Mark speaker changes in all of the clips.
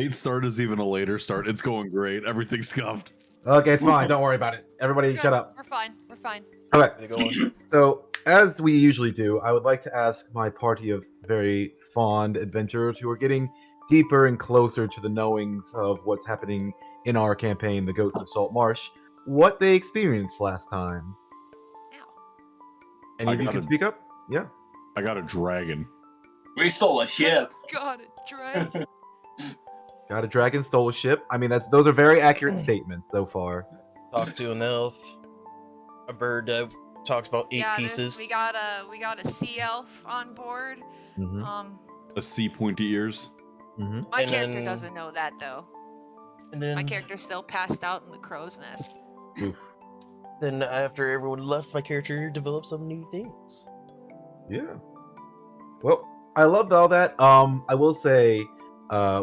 Speaker 1: late start is even a later start. It's going great. Everything's scuffed.
Speaker 2: Okay, it's fine. Don't worry about it. Everybody,
Speaker 3: Good.
Speaker 2: shut up.
Speaker 3: We're fine. We're fine.
Speaker 2: Okay. So, as we usually do, I would like to ask my party of very fond adventurers who are getting deeper and closer to the knowings of what's happening in our campaign, The Ghosts of Salt Marsh, what they experienced last time.
Speaker 3: Ow.
Speaker 2: Any of you can speak up? Yeah.
Speaker 1: I got a dragon.
Speaker 4: We stole a ship.
Speaker 3: Got it, dragon.
Speaker 2: Got a dragon, stole a ship. I mean, those are very accurate statements so far.
Speaker 5: Talk to an elf. A bird talks about eight pieces.
Speaker 3: We got a sea elf on board.
Speaker 2: Mm-hmm.
Speaker 1: A sea pointy ears.
Speaker 2: Mm-hmm.
Speaker 3: My character doesn't know that though.
Speaker 5: And then
Speaker 3: my character's still passed out in the crow's nest.
Speaker 2: Oof.
Speaker 5: Then after everyone left, my character developed some new things.
Speaker 2: Yeah. Well, I loved all that. I will say,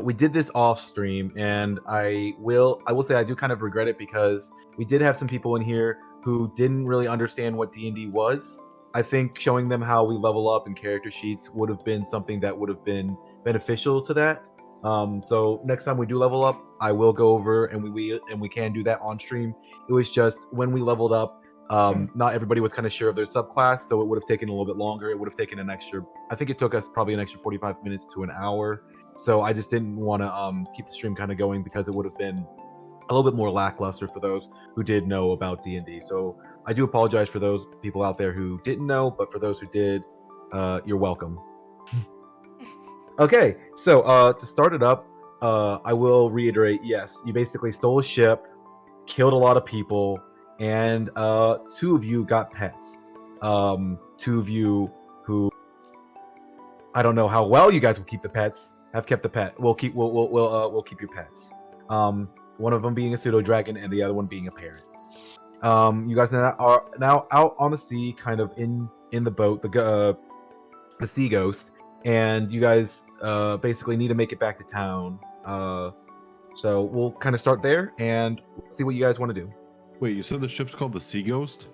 Speaker 2: we did this off stream, and I will say I do kind of regret it because we did have some people in here who didn't really understand what D&D was. I think showing them how we level up in character sheets would have been something that would have been beneficial to that. So next time we do level up, I will go over and we can do that on stream. It was just when we leveled up, not everybody was kind of sure of their subclass, so it would have taken a little bit longer. It would have taken I think it took us probably an extra 45 minutes to an hour. So I just didn't want to keep the stream kind of going because it would have been a little bit more lackluster for those who did know about D&D. So I do apologize for those people out there who didn't know, but for those who did, you're welcome. Okay, so to start it up, I will reiterate, yes, you basically stole a ship, killed a lot of people, and 2 of you got pets. 2 of you who, I don't know how well you guys will keep the pets, have kept the pet. We'll keep your pets. One of them being a pseudo dragon and the other one being a parrot. You guys are now out on the sea, kind of in the boat, the sea ghost, and you guys basically need to make it back to town. So we'll kind of start there and see what you guys want to do.
Speaker 1: Wait, you said the ship's called the Sea Ghost?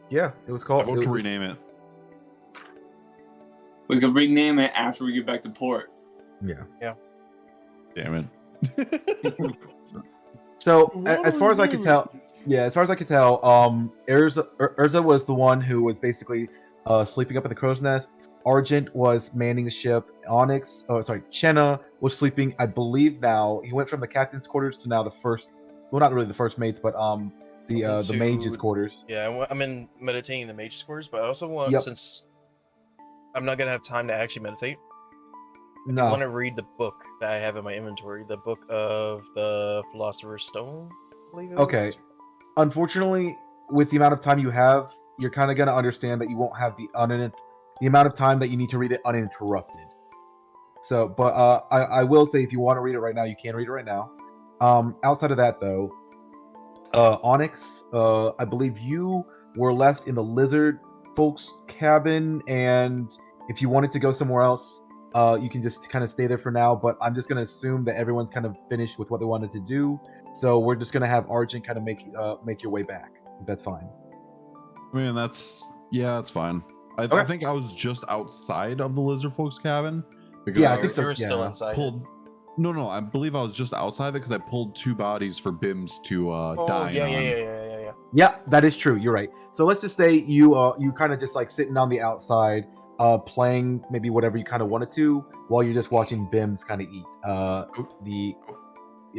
Speaker 2: Yeah, it was called.
Speaker 1: I vote to rename it.
Speaker 4: We can rename it after we get back to port.
Speaker 2: Yeah.
Speaker 1: Damn it.
Speaker 2: So as far as I could tell, Urza was the one who was basically sleeping up in the crow's nest. Argent was manning the ship. Chenna was sleeping. I believe now he went from the captain's quarters to now the first. Well, not really the first mates, but the mage's quarters.
Speaker 5: Yeah, I'm in meditating the mage's quarters, but I also want, since I'm not gonna have time to actually meditate, I want to read the book that I have in my inventory, the book of the Philosopher's Stone, I believe it
Speaker 2: is. Unfortunately, with the amount of time you have, you're kind of gonna understand that you won't have the amount of time that you need to read it uninterrupted. So, but I will say, if you want to read it right now, you can read it right now. Outside of that, though, Onyx, I believe you were left in the lizard folks' cabin, and if you wanted to go somewhere else, you can just kind of stay there for now. But I'm just gonna assume that everyone's kind of finished with what they wanted to do, so we're just gonna have Argent kind of make your way back. If that's fine.
Speaker 1: I mean, that's fine. I think I was just outside of the lizard folks' cabin. Because
Speaker 2: I think so.
Speaker 5: You were still inside.
Speaker 1: No, I believe I was just outside of it because I pulled 2 bodies for Bims to die.
Speaker 5: Yeah.
Speaker 2: That is true. You're right. So let's just say you kind of just like sitting on the outside, playing maybe whatever you kind of wanted to while you're just watching Bims kind of eat.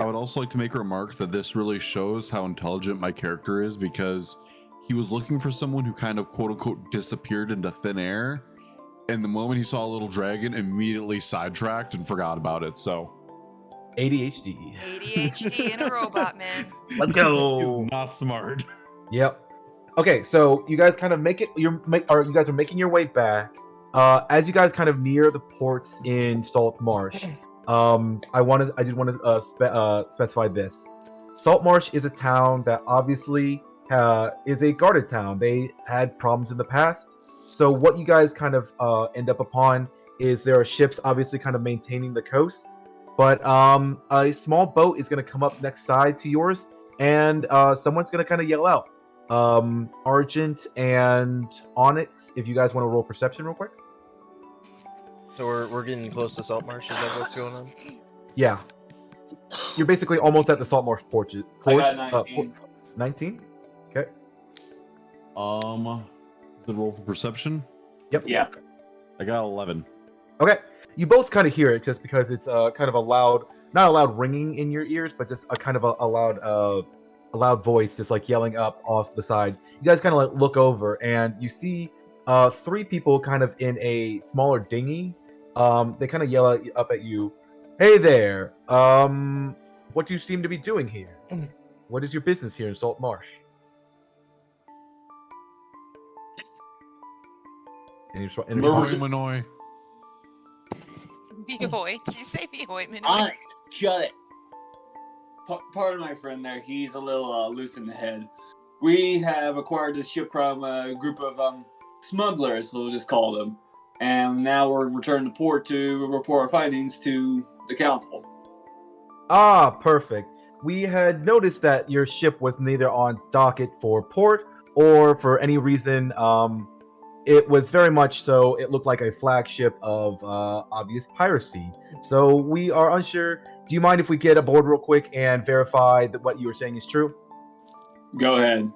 Speaker 1: I would also like to make a remark that this really shows how intelligent my character is, because he was looking for someone who kind of quote unquote disappeared into thin air, and the moment he saw a little dragon, immediately sidetracked and forgot about it. So
Speaker 2: ADHD
Speaker 3: in a robot, man.
Speaker 2: Let's go.
Speaker 1: He's not smart.
Speaker 2: Yep. Okay, so you guys kind of you guys are making your way back. As you guys kind of near the ports in Salt Marsh, I did want to specify this. Salt Marsh is a town that obviously is a guarded town. They had problems in the past. So what you guys kind of end up upon is there are ships obviously kind of maintaining the coast, but a small boat is going to come up next side to yours, and someone's going to kind of yell out. Argent and Onyx, if you guys want to roll perception real quick.
Speaker 5: So we're getting close to Salt Marsh. Is that what's going on?
Speaker 2: Yeah. You're basically almost at the Salt Marsh porch.
Speaker 4: I got 19.
Speaker 2: 19? Okay.
Speaker 1: The roll for perception.
Speaker 2: Yep.
Speaker 4: Yeah.
Speaker 1: I got 11.
Speaker 2: Okay. You both kind of hear it just because it's kind of a loud, not a loud ringing in your ears, but just a kind of a loud voice just like yelling up off the side. You guys kind of like look over and you see 3 people kind of in a smaller dinghy. They kind of yell up at you, "Hey there! What do you seem to be doing here? What is your business here in Salt Marsh?" Any response?
Speaker 1: Minoy.
Speaker 3: Mihoi. Did you say Mihoi, Mihoi?
Speaker 4: Onyx, shut it. Pardon my friend there. He's a little loose in the head. We have acquired this ship from a group of smugglers, we'll just call them. And now we're returning to port to report our findings to the council.
Speaker 2: Ah, perfect. We had noticed that your ship was neither on docket for port or for any reason. It was very much so. It looked like a flagship of obvious piracy. So we are unsure. Do you mind if we get aboard real quick and verify that what you were saying is true?
Speaker 4: Go ahead.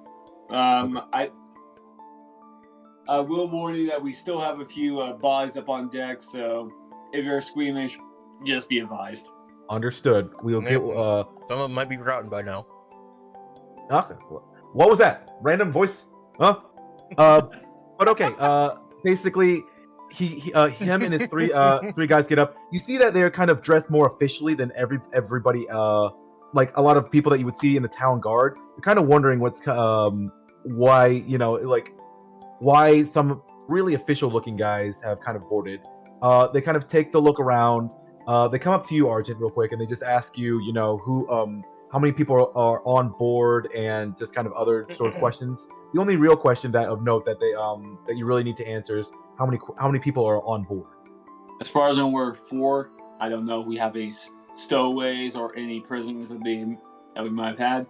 Speaker 4: I will warn you that we still have a few bodies up on deck, so if you're squeamish, just be advised.
Speaker 2: Understood. We'll get.
Speaker 5: Some of them might be rotten by now.
Speaker 2: Okay. What was that? Random voice? Huh? But okay. Basically, him and his three guys get up. You see that they're kind of dressed more officially than everybody. Like a lot of people that you would see in the town guard. You're kind of wondering why why some really official looking guys have kind of boarded. They kind of take the look around. They come up to you, Argent, real quick, and they just ask you, how many people are on board, and just kind of other sort of questions. The only real question that of note that that you really need to answer is how many people are on board.
Speaker 4: As far as I'm aware, 4. I don't know if we have any stowaways or any prisoners that we might have had.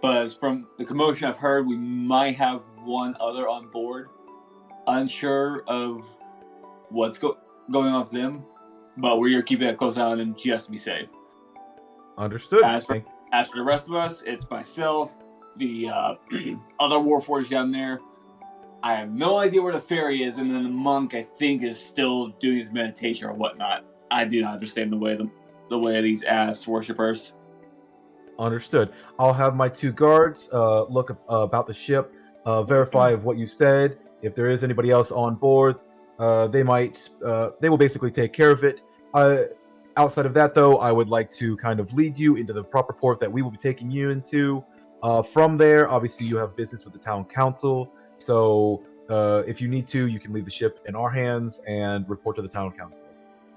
Speaker 4: But as from the commotion I've heard, we might have one other on board. Unsure of what's going on with them, but we're keeping a close eye on them just to be safe.
Speaker 2: Understood.
Speaker 4: As for the rest of us, it's myself, the other warforged down there. I have no idea where the ferry is, and then the monk, I think, is still doing his meditation or whatnot. I do not understand the way of these ass worshippers.
Speaker 2: Understood. I'll have my 2 guards look about the ship, verify of what you said. If there is anybody else on board, they will basically take care of it. Outside of that, though, I would like to kind of lead you into the proper port that we will be taking you into. From there, obviously, you have business with the town council. So if you need to, you can leave the ship in our hands and report to the town council.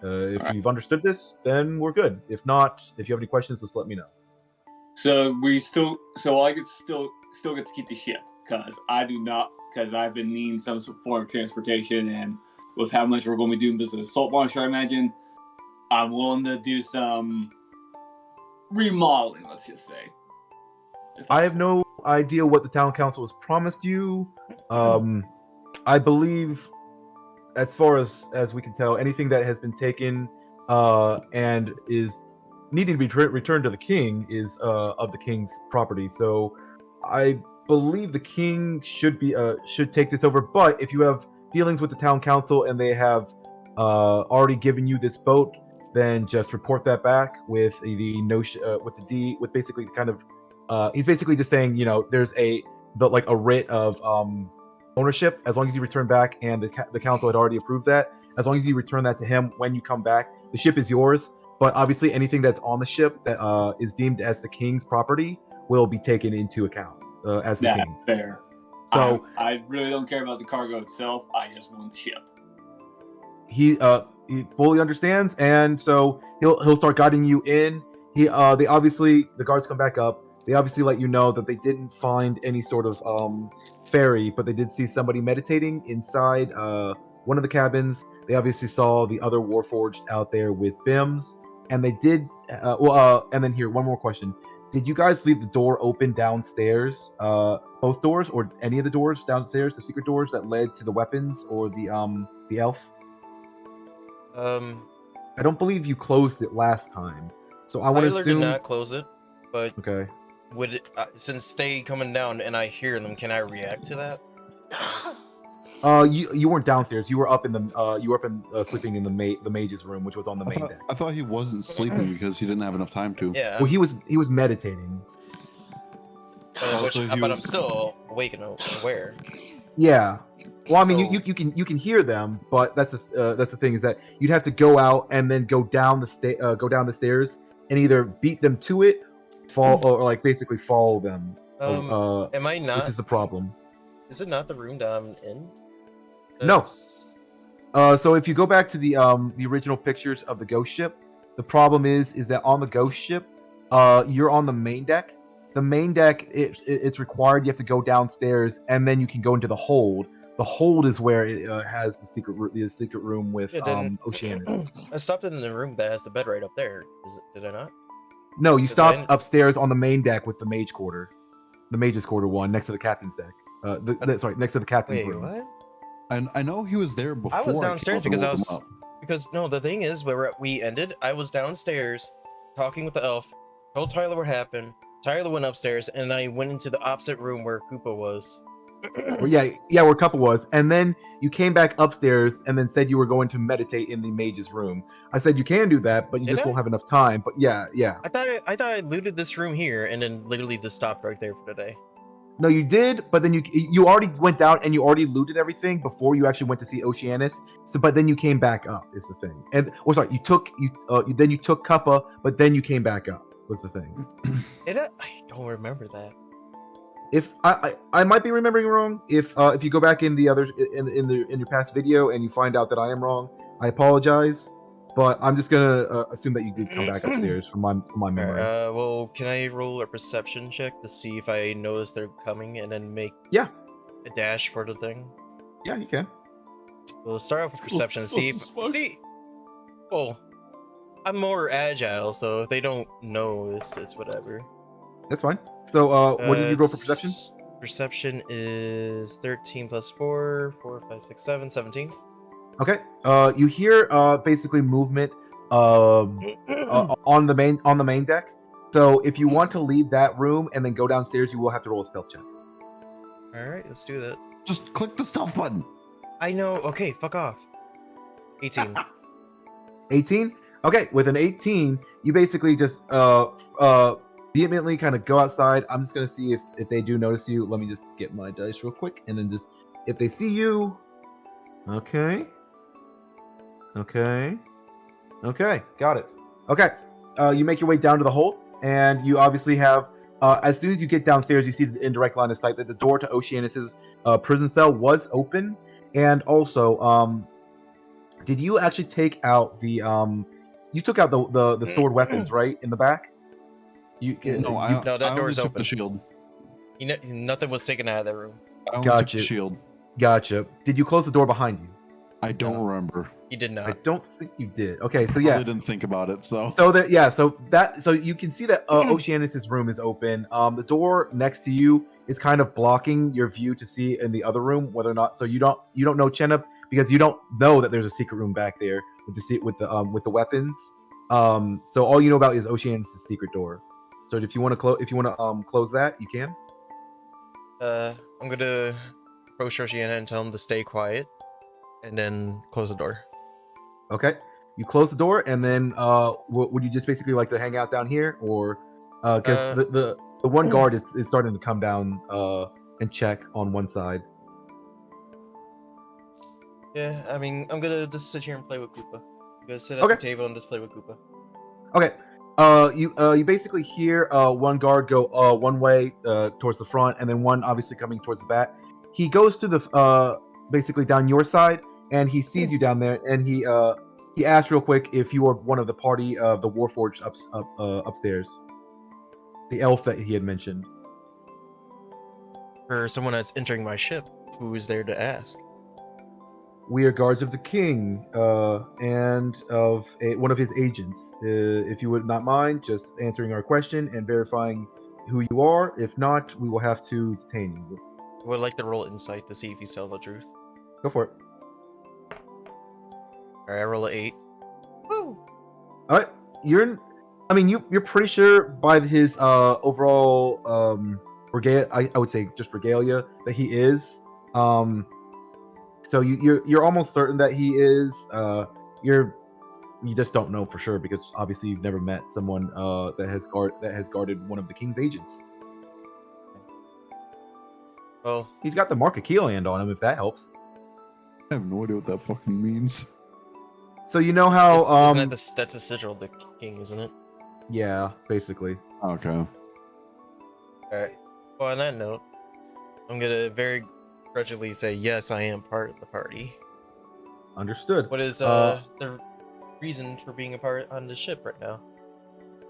Speaker 2: If you've understood this, then we're good. If not, if you have any questions, just let me know.
Speaker 4: So I could still get to keep the ship, because I do not, because I've been needing some form of transportation, and with how much we're going to be doing business with Salt Marsh, I imagine, I'm willing to do some remodeling, let's just say.
Speaker 2: I have no idea what the town council has promised you. I believe, as far as we can tell, anything that has been taken and is needing to be returned to the king is of the king's property. So I believe the king should take this over. But if you have dealings with the town council and they have already given you this boat, then just report that back with the notion with basically kind of he's basically just saying, there's a writ of ownership. As long as you return back, and the council had already approved that, as long as you return that to him when you come back, the ship is yours. But obviously, anything that's on the ship that is deemed as the king's property will be taken into account as the king's.
Speaker 4: Fair. So I really don't care about the cargo itself. I just want the ship.
Speaker 2: He fully understands, and so he'll start guiding you in. The guards come back up. They obviously let you know that they didn't find any sort of ferry, but they did see somebody meditating inside one of the cabins. They obviously saw the other warforged out there with bims, and they did. And then here, one more question: did you guys leave the door open downstairs, both doors, or any of the doors downstairs, the secret doors that led to the weapons or the elf? I don't believe you closed it last time. So I want to
Speaker 5: Tyler
Speaker 2: assume.
Speaker 5: did not close it, but
Speaker 2: Okay.
Speaker 5: would it, since they coming down and I hear them, can I react to that?
Speaker 2: You weren't downstairs. You were up in the sleeping in the mage's room, which was on the main deck.
Speaker 1: I thought he wasn't sleeping because he didn't have enough time to.
Speaker 5: Yeah.
Speaker 2: Well, he was meditating.
Speaker 5: But I'm still awake and aware.
Speaker 2: Yeah. Well, I mean,
Speaker 5: So-
Speaker 2: you can hear them, but that's the thing is that you'd have to go out and then go down the stairs and either beat them to it, or like basically follow them.
Speaker 5: Am I not?
Speaker 2: Which is the problem.
Speaker 5: Is it not the room that I'm in?
Speaker 2: No.
Speaker 5: That's-
Speaker 2: So if you go back to the original pictures of the ghost ship, the problem is that on the ghost ship, you're on the main deck. The main deck, it's required you have to go downstairs and then you can go into the hold. The hold is where it has the secret room with Oceanus.
Speaker 5: I stopped in the room that has the bed right up there. Did I not?
Speaker 2: No, you
Speaker 5: Is
Speaker 2: stopped
Speaker 5: that-
Speaker 2: upstairs on the main deck with the mage's quarter one next to the captain's deck. Sorry, next to the captain's
Speaker 5: Wait,
Speaker 2: room.
Speaker 5: what?
Speaker 1: And I know he was there before.
Speaker 5: I was
Speaker 1: came
Speaker 5: downstairs
Speaker 1: out to
Speaker 5: because I
Speaker 1: woke
Speaker 5: was
Speaker 1: him up.
Speaker 5: no. The thing is, where we ended, I was downstairs talking with the elf. Told Tyler what happened. Tyler went upstairs, and I went into the opposite room where Koopa was.
Speaker 2: Well, yeah, where Cuppa was, and then you came back upstairs and then said you were going to meditate in the mage's room. I said you can do that, but you
Speaker 5: Did
Speaker 2: just
Speaker 5: I?
Speaker 2: won't have enough time. But yeah.
Speaker 5: I thought I looted this room here, and then literally just stopped right there for the day.
Speaker 2: No, you did, but then you already went down and you already looted everything before you actually went to see Oceanus. So, but then you came back up is the thing. And sorry, you took Cuppa, but then you came back up was the thing.
Speaker 5: I don't remember that.
Speaker 2: If I might be remembering wrong. If you go back in the other in your past video and you find out that I am wrong, I apologize. But I'm just gonna assume that you did come back upstairs from my memory.
Speaker 5: Well, can I roll a perception check to see if I notice they're coming and then make
Speaker 2: Yeah.
Speaker 5: a dash for the thing?
Speaker 2: Yeah, you can.
Speaker 5: We'll start off with perception. See. Well, I'm more agile, so if they don't notice, it's whatever.
Speaker 2: That's fine. So, what did you roll for perception?
Speaker 5: Perception is 13 plus 4, 4, 5, 6, 7, 17.
Speaker 2: Okay. You hear basically movement on the main deck. So if you want to leave that room and then go downstairs, you will have to roll a stealth check.
Speaker 5: All right, let's do that.
Speaker 1: Just click the stealth button.
Speaker 5: I know. Okay, fuck off. 18.
Speaker 2: 18. Okay, with an 18, you basically just vehemently kind of go outside. I'm just gonna see if they do notice you. Let me just get my dice real quick, and then just if they see you. Okay. Got it. Okay. You make your way down to the hold, and you obviously have. As soon as you get downstairs, you see in direct line of sight that the door to Oceanus's prison cell was open, and also, did you actually take out the You took out the stored weapons, right, in the back?
Speaker 1: No,
Speaker 5: that
Speaker 1: I
Speaker 5: door's
Speaker 1: only took
Speaker 5: open.
Speaker 1: the shield.
Speaker 5: Nothing was taken out of that room.
Speaker 1: I only took
Speaker 2: Gotcha.
Speaker 1: the shield.
Speaker 2: Gotcha. Did you close the door behind you?
Speaker 1: I don't remember.
Speaker 5: He did not.
Speaker 2: I don't think you did. Okay, so
Speaker 1: I
Speaker 2: yeah.
Speaker 1: really didn't think about it. So
Speaker 2: So you can see that Oceanus's room is open. The door next to you is kind of blocking your view to see in the other room whether or not. So you don't know Chenna because you don't know that there's a secret room back there with the weapons. So all you know about is Oceanus's secret door. So if you want to close that, you can.
Speaker 5: I'm gonna approach Oceana and tell him to stay quiet, and then close the door.
Speaker 2: Okay. You close the door, and then would you just basically like to hang out down here, or because the one guard is starting to come down and check on one side.
Speaker 5: Yeah, I mean, I'm gonna just sit here and play with Koopa. I'm gonna sit at the table and just play with Koopa.
Speaker 2: Okay. You basically hear one guard go one way towards the front, and then one obviously coming towards the back. He goes to the basically down your side, and he sees you down there, and he asks real quick if you are one of the party of the Warforged upstairs, the elf that he had mentioned.
Speaker 5: For someone that's entering my ship, who is there to ask?
Speaker 2: We are guards of the king and of one of his agents. If you would not mind just answering our question and verifying who you are. If not, we will have to detain you.
Speaker 5: I would like to roll insight to see if he's telling the truth.
Speaker 2: Go for it.
Speaker 5: Alright, I roll an 8.
Speaker 2: Woo! All right, I mean, you're pretty sure by his overall regalia, I would say just regalia that he is. So you're almost certain that he is. You just don't know for sure because obviously you've never met someone that has guarded one of the king's agents.
Speaker 5: Well,
Speaker 2: He's got the Mark of Keeland on him, if that helps.
Speaker 1: I have no idea what that fucking means.
Speaker 2: So you know how
Speaker 5: isn't that's a sigil of the king, isn't it?
Speaker 2: yeah, basically.
Speaker 1: Okay.
Speaker 5: All right. Well, on that note, I'm gonna very grudgingly say yes, I am part of the party.
Speaker 2: Understood.
Speaker 5: What is the reason for being a part on the ship right now?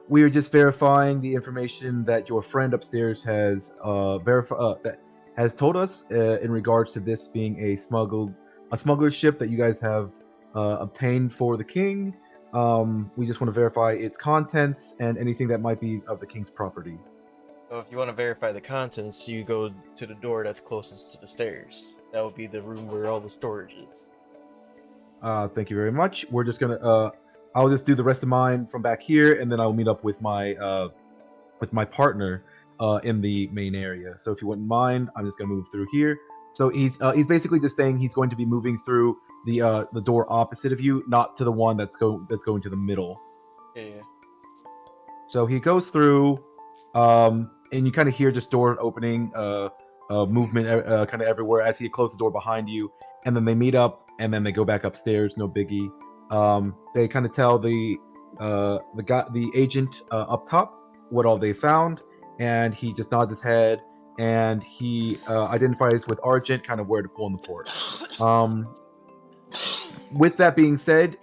Speaker 2: We are just verifying the information that your friend upstairs has that has told us in regards to this being a smuggler ship that you guys have obtained for the king. We just want to verify its contents and anything that might be of the king's property.
Speaker 5: So if you want to verify the contents, you go to the door that's closest to the stairs. That would be the room where all the storage is.
Speaker 2: Thank you very much. We're just gonna I'll just do the rest of mine from back here, and then I'll meet up with my partner in the main area. So if you wouldn't mind, I'm just gonna move through here. So he's basically just saying he's going to be moving through the door opposite of you, not to the one that's going to the middle.
Speaker 5: Yeah.
Speaker 2: So he goes through, and you kind of hear just door opening, movement kind of everywhere as he closes the door behind you, and then they meet up, and then they go back upstairs. No biggie. They kind of tell the agent up top what all they found, and he just nods his head, and he identifies with Argent kind of where to pull in the fort. With that being said,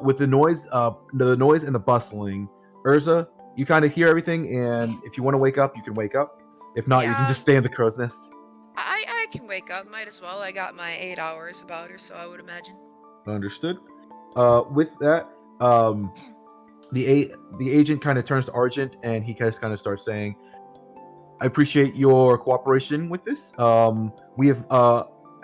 Speaker 2: with the noise and the bustling, Urza, you kind of hear everything, and if you want to wake up, you can wake up. If not, you can
Speaker 3: Yeah.
Speaker 2: just stay in the crow's nest.
Speaker 3: I can wake up. Might as well. I got my 8 hours about her, so I would imagine.
Speaker 2: Understood. With that, the agent kind of turns to Argent, and he kind of starts saying, "I appreciate your cooperation with this. We have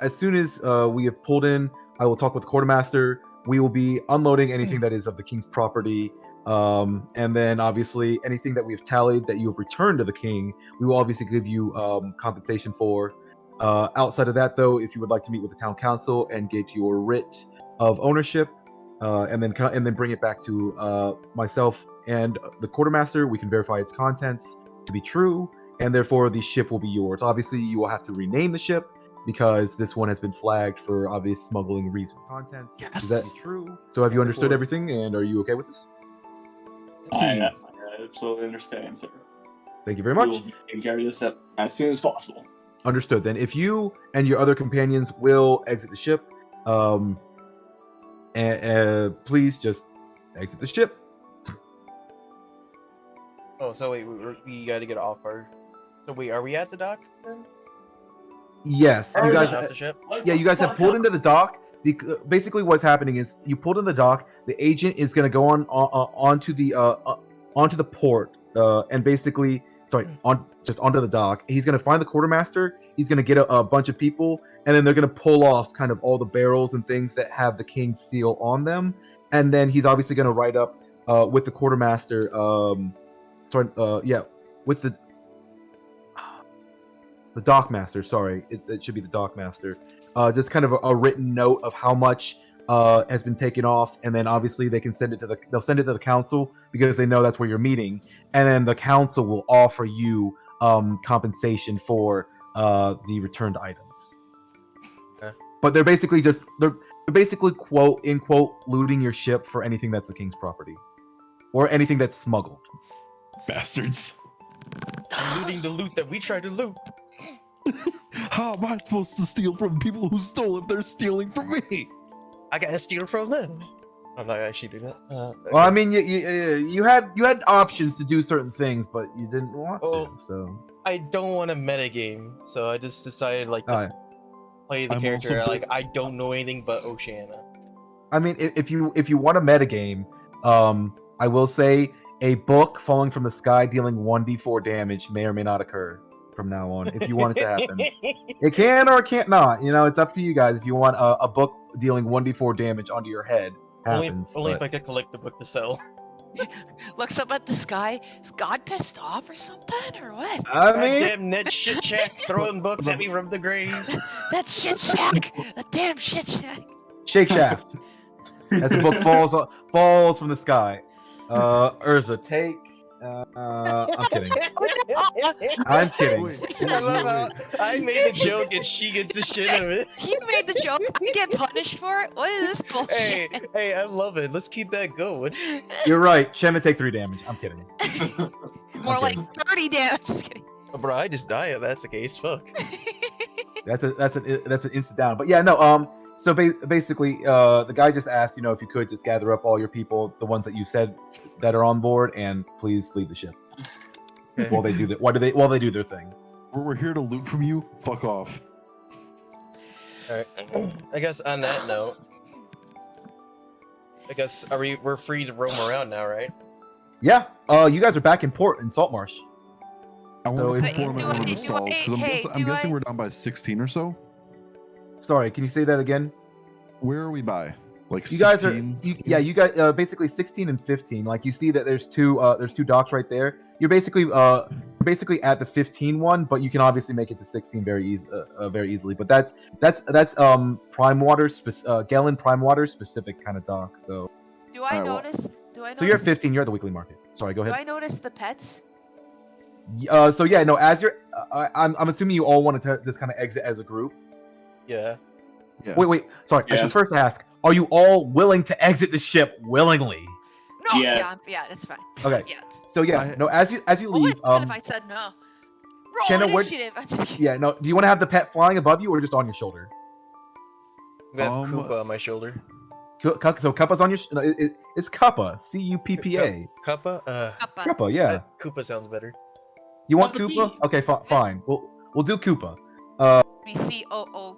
Speaker 2: as soon as we have pulled in, I will talk with the quartermaster. We will be unloading anything that is of the king's property, and then obviously anything that we have tallied that you have returned to the king, we will obviously give you compensation for. Outside of that, though, if you would like to meet with the town council and get your writ of ownership, and then bring it back to myself and the quartermaster, we can verify its contents to be true, and therefore the ship will be yours. Obviously, you will have to rename the ship because this one has been flagged for obvious smuggling reason. Contents.
Speaker 1: Yes.
Speaker 2: Is that true? So have you understood everything, and are you okay with this?
Speaker 4: I absolutely understand, sir.
Speaker 2: Thank you very
Speaker 4: We
Speaker 2: much.
Speaker 4: will be taking care of this as soon as possible.
Speaker 2: Understood. Then, if you and your other companions will exit the ship, please just exit the ship.
Speaker 5: Oh, so wait, we got to get off our. So wait, are we at the dock then?
Speaker 2: Yes, you guys.
Speaker 5: off the ship.
Speaker 2: Yeah, you guys have pulled into the dock. Basically, what's happening is you pulled in the dock. The agent is going to go onto the port, and basically, onto the dock. He's going to find the quartermaster. He's going to get a bunch of people, and then they're going to pull off kind of all the barrels and things that have the king's seal on them. And then he's obviously going to write up with the quartermaster. With the dockmaster. Sorry, it should be the dockmaster. Just kind of a written note of how much has been taken off, and then obviously they'll send it to the council because they know that's where you're meeting, and then the council will offer you compensation for the returned items.
Speaker 5: Okay.
Speaker 2: But they're basically quote unquote looting your ship for anything that's the king's property or anything that's smuggled.
Speaker 1: Bastards.
Speaker 5: Looting the loot that we tried to loot.
Speaker 1: How am I supposed to steal from people who stole if they're stealing from me?
Speaker 5: I gotta steal from them. I'm not actually doing that.
Speaker 2: Well, I mean, you had options to do certain things, but you didn't want to. So
Speaker 5: I don't want to metagame, so I just decided to play the
Speaker 1: I'm
Speaker 5: character
Speaker 1: also
Speaker 5: like I don't know anything but Oceana.
Speaker 2: I mean, if you want a metagame, I will say a book falling from the sky dealing 1d4 damage may or may not occur from now on. If you want it to happen, it can or it can't not. You know, it's up to you guys. If you want a book dealing 1d4 damage onto your head, happens.
Speaker 5: Only if I could collect the book to sell.
Speaker 6: Looks up at the sky. Is God pissed off or something, or what?
Speaker 2: I mean,
Speaker 5: Goddamn Ned shit shack throwing books at me from the grave.
Speaker 6: That shit shack. The damn shit shack.
Speaker 2: Shake Shaft. As the book falls from the sky. Urza, take. I'm kidding. I'm kidding.
Speaker 5: I love how I made the joke and she gets the shit out of it.
Speaker 6: You made the joke. I get punished for it. What is this bullshit?
Speaker 5: Hey, I love it. Let's keep that going.
Speaker 2: You're right. Shem take 3 damage. I'm kidding.
Speaker 6: More
Speaker 2: Okay.
Speaker 6: like 30 damage. Just kidding.
Speaker 5: Oh, bro, I just die if that's the case. Fuck.
Speaker 2: That's an instant down. But yeah, no. So basically, the guy just asked, if you could just gather up all your people, the ones that you said that are on board, and please leave the ship
Speaker 5: Okay.
Speaker 2: while they do that. While they do their thing.
Speaker 1: We're here to loot from you. Fuck off.
Speaker 5: All right. I guess on that note, we're free to roam around now, right?
Speaker 2: Yeah. You guys are back in port in Saltmarsh.
Speaker 1: I
Speaker 2: So
Speaker 1: want to
Speaker 2: if-
Speaker 1: perform
Speaker 6: Do
Speaker 1: it over
Speaker 6: I-
Speaker 1: the
Speaker 6: do
Speaker 1: stalls
Speaker 6: I-
Speaker 1: because
Speaker 6: hey,
Speaker 1: I'm
Speaker 6: do
Speaker 1: guessing
Speaker 6: I-
Speaker 1: we're down by 16 or so.
Speaker 2: Sorry, can you say that again?
Speaker 1: Where are we by? Like
Speaker 2: You guys are,
Speaker 1: 16?
Speaker 2: you guys basically 16 and 15. Like you see that there's two docks right there. You're basically at the 15 one, but you can obviously make it to 16 very easily. But that's prime water, Galen prime water specific kind of dock. So
Speaker 6: Do I
Speaker 1: Alright, well-
Speaker 6: notice? Do I notice?
Speaker 2: so you're at 15. You're at the weekly market. Sorry, go
Speaker 6: Do
Speaker 2: ahead.
Speaker 6: I notice the pets?
Speaker 2: So yeah, no. As you're, I'm assuming you all wanted to just kind of exit as a group.
Speaker 5: Yeah.
Speaker 1: Yeah.
Speaker 2: Wait. Sorry, I
Speaker 4: Yeah.
Speaker 2: should first ask: are you all willing to exit the ship willingly?
Speaker 6: No.
Speaker 4: Yes.
Speaker 6: Yeah, it's fine.
Speaker 2: Okay.
Speaker 6: Yeah.
Speaker 2: So yeah,
Speaker 1: I-
Speaker 2: no. As you
Speaker 6: What would
Speaker 2: leave,
Speaker 6: happen if I said no? Roll
Speaker 2: Jenna, where-
Speaker 6: initiative.
Speaker 2: yeah, no. Do you want to have the pet flying above you or just on your shoulder?
Speaker 5: We have
Speaker 1: Um,
Speaker 5: Koopa on my shoulder.
Speaker 2: So Kappa's on your. No, it's Kappa. Cuppa.
Speaker 5: Koopa?
Speaker 6: Kappa.
Speaker 2: Kappa. Yeah.
Speaker 5: Koopa sounds better.
Speaker 2: You want
Speaker 4: Kappa
Speaker 2: Koopa?
Speaker 4: tea.
Speaker 2: Okay, fine. We'll do Koopa.
Speaker 6: Be COOPPA.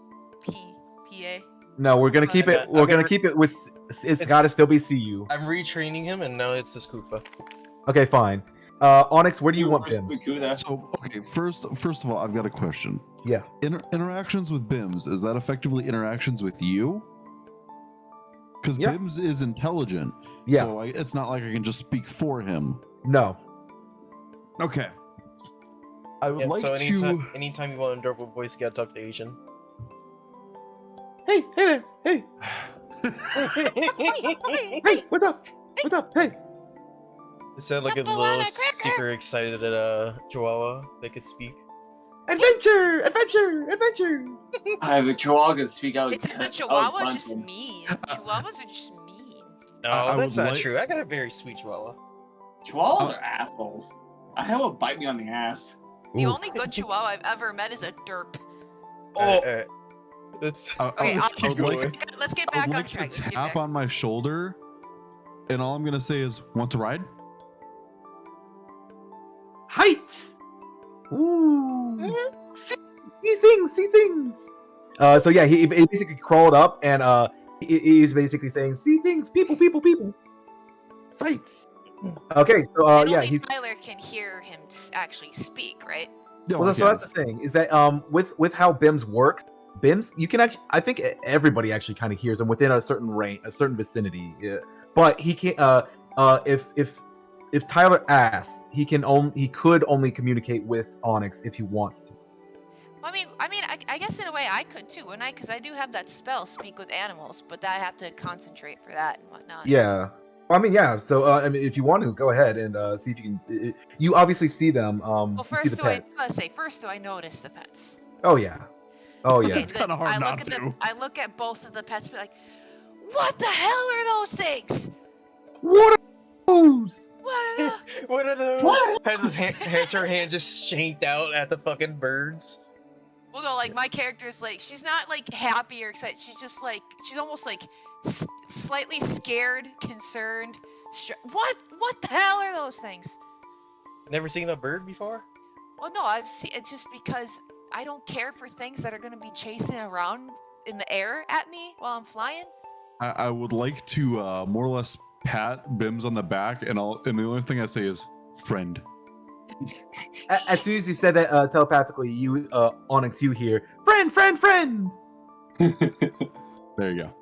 Speaker 2: No, we're gonna keep it.
Speaker 5: Okay,
Speaker 2: We're
Speaker 5: okay,
Speaker 2: gonna
Speaker 5: we're-
Speaker 2: keep it with. It's
Speaker 5: It's-
Speaker 2: gotta still be CU.
Speaker 5: I'm retraining him, and now it's this Koopa.
Speaker 2: Okay, fine. Onyx, where do you want Bims?
Speaker 1: So, okay, first of all, I've got a question.
Speaker 2: Yeah.
Speaker 1: Interactions with BIMS, is that effectively interactions with you? Because
Speaker 2: Yeah.
Speaker 1: BIMS is intelligent.
Speaker 2: Yeah.
Speaker 1: So it's not like I can just speak for him.
Speaker 2: No.
Speaker 1: Okay. I would
Speaker 5: Yeah,
Speaker 1: like
Speaker 5: so
Speaker 1: to.
Speaker 5: anytime you want to drop a voice, you gotta talk to Asian.
Speaker 2: Hey there. Hey. Hey. What's up? What's up? Hey.
Speaker 5: It sounded like a
Speaker 6: Apple on
Speaker 5: little
Speaker 6: a cracker.
Speaker 5: super excited Chihuahua that could speak.
Speaker 2: Adventure! Adventure! Adventure!
Speaker 4: But Chihuahua can speak out.
Speaker 6: It's the
Speaker 4: out
Speaker 6: Chihuahuas just
Speaker 4: grunting.
Speaker 6: mean. Chihuahuas are just mean.
Speaker 5: No,
Speaker 1: I
Speaker 5: that's
Speaker 1: would
Speaker 5: not
Speaker 1: like-
Speaker 5: true. I got a very sweet Chihuahua.
Speaker 4: Chihuahuas are assholes. I have one bite me on the ass.
Speaker 6: The
Speaker 2: Ooh.
Speaker 6: only good Chihuahua I've ever met is a derp.
Speaker 5: Alright. Let's
Speaker 6: Okay,
Speaker 5: let's
Speaker 6: I'll-
Speaker 5: keep
Speaker 1: I would
Speaker 5: going.
Speaker 6: Let's get
Speaker 1: I
Speaker 6: back
Speaker 1: would
Speaker 6: on
Speaker 1: like
Speaker 6: track.
Speaker 1: to
Speaker 6: Let's get
Speaker 1: tap
Speaker 6: back.
Speaker 1: on my shoulder, and all I'm gonna say is, "Want to ride?"
Speaker 2: Height! Ooh. See things! So yeah, he basically crawled up and he's basically saying, see things, people. Sights. Okay, so
Speaker 6: And
Speaker 2: yeah,
Speaker 6: only
Speaker 2: he's
Speaker 6: Tyler can hear him actually speak, right?
Speaker 1: Yeah,
Speaker 2: well,
Speaker 1: I
Speaker 2: so
Speaker 1: can.
Speaker 2: that's the thing, is that with how BIMS works, BIMS, you can actually, I think everybody actually kind of hears him within a certain range, a certain vicinity. Yeah. But he can't if Tyler asks, he could only communicate with Onyx if he wants to.
Speaker 6: I guess in a way I could too, wouldn't I? Because I do have that spell, speak with animals, but I have to concentrate for that and whatnot.
Speaker 2: Yeah. I mean, yeah. So, if you want to, go ahead and see if you can. You obviously see them.
Speaker 6: Well,
Speaker 2: You see
Speaker 6: first
Speaker 2: the
Speaker 6: do
Speaker 2: pet.
Speaker 6: first do I notice the pets?
Speaker 2: Oh yeah. Oh yeah.
Speaker 6: Okay,
Speaker 1: It's
Speaker 6: then
Speaker 1: kinda hard
Speaker 6: I
Speaker 1: not
Speaker 6: look at
Speaker 1: to.
Speaker 6: I look at both of the pets, and be like, "What the hell are those things?
Speaker 2: What are those?
Speaker 6: What are the?"
Speaker 5: What are those? Has her hand just shanked out at the fucking birds?
Speaker 6: Well, no, like my character's like she's not like happy or excited. She's just like she's almost like slightly scared, concerned. What the hell are those things?
Speaker 5: Never seen a bird before?
Speaker 6: Well, no, I've seen. It's just because I don't care for things that are gonna be chasing around in the air at me while I'm flying.
Speaker 1: I would like to more or less pat Bims on the back, and the only thing I say is friend.
Speaker 2: As soon as you said that telepathically, you Onyx, you hear friend.
Speaker 1: There you go.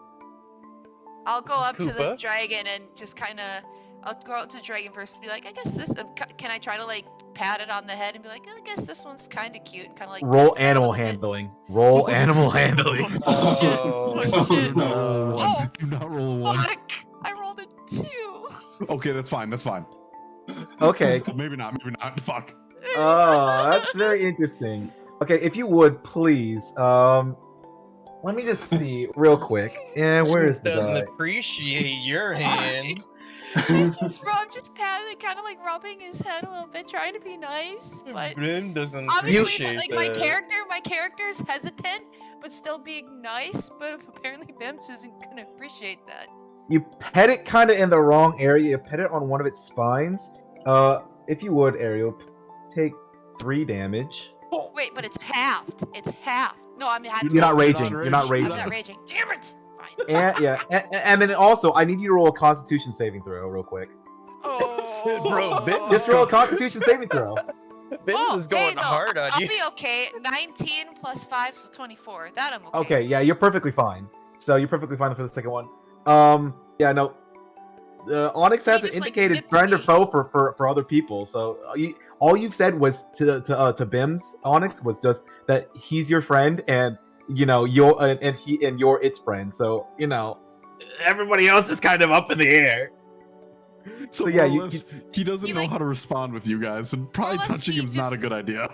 Speaker 6: I'll go
Speaker 5: This is
Speaker 6: up to the
Speaker 5: Koopa.
Speaker 6: dragon and just kind of I'll go out to Dragon first and be like, I guess this. Can I try to like pat it on the head and be like, I guess this one's kind of cute and kind of like
Speaker 2: Roll
Speaker 6: pet its head a
Speaker 2: animal
Speaker 6: little bit.
Speaker 2: handling. Roll animal handling.
Speaker 6: Oh shit!
Speaker 1: Do not roll a one.
Speaker 6: Oh,
Speaker 1: Do not roll a one.
Speaker 6: Fuck! I rolled a 2.
Speaker 1: Okay, that's fine. That's fine.
Speaker 2: Okay.
Speaker 1: Maybe not. Maybe not. Fuck.
Speaker 2: Oh, that's very interesting. Okay, if you would please, let me just see real quick. And where is the
Speaker 5: Doesn't
Speaker 2: die?
Speaker 5: appreciate your hand.
Speaker 6: just patting, kind of like rubbing his head a little bit, trying to be nice, but
Speaker 5: Brim doesn't
Speaker 6: obviously,
Speaker 5: appreciate
Speaker 6: like
Speaker 5: that.
Speaker 6: my character is hesitant, but still being nice. But apparently, Bims isn't gonna appreciate that.
Speaker 2: You pet it kind of in the wrong area. You pet it on one of its spines. If you would, Ariel, take 3 damage.
Speaker 6: Wait, but it's halved. It's halved. No, I mean,
Speaker 2: You're not raging.
Speaker 1: You're
Speaker 2: You're not
Speaker 1: not
Speaker 6: I'm
Speaker 2: raging.
Speaker 6: not raging. Damn it! Fine.
Speaker 2: And yeah, and then also, I need you to roll a Constitution saving throw real quick.
Speaker 6: Oh,
Speaker 5: Bro, Bims
Speaker 2: Just roll a Constitution saving throw.
Speaker 5: Bims is going
Speaker 6: hey, no,
Speaker 5: hard on
Speaker 6: I'll
Speaker 5: you.
Speaker 6: be okay. 19 plus 5, so 24. That I'm okay.
Speaker 2: Okay, yeah, you're perfectly fine. So you're perfectly fine for the second one. Yeah, no. Onyx
Speaker 6: He
Speaker 2: hasn't
Speaker 6: just, like,
Speaker 2: indicated
Speaker 6: nipped
Speaker 2: friend or
Speaker 6: me.
Speaker 2: foe for other people. So all you've said was to Bims Onyx was just that he's your friend and you're and you're its friend. So everybody else is kind of up in the air.
Speaker 1: So,
Speaker 2: yeah,
Speaker 1: more or less, he doesn't
Speaker 6: he,
Speaker 1: know
Speaker 6: like-
Speaker 1: how to respond with you guys, and probably
Speaker 6: More or less,
Speaker 1: touching
Speaker 6: he
Speaker 1: him is not a
Speaker 6: just-
Speaker 1: good idea.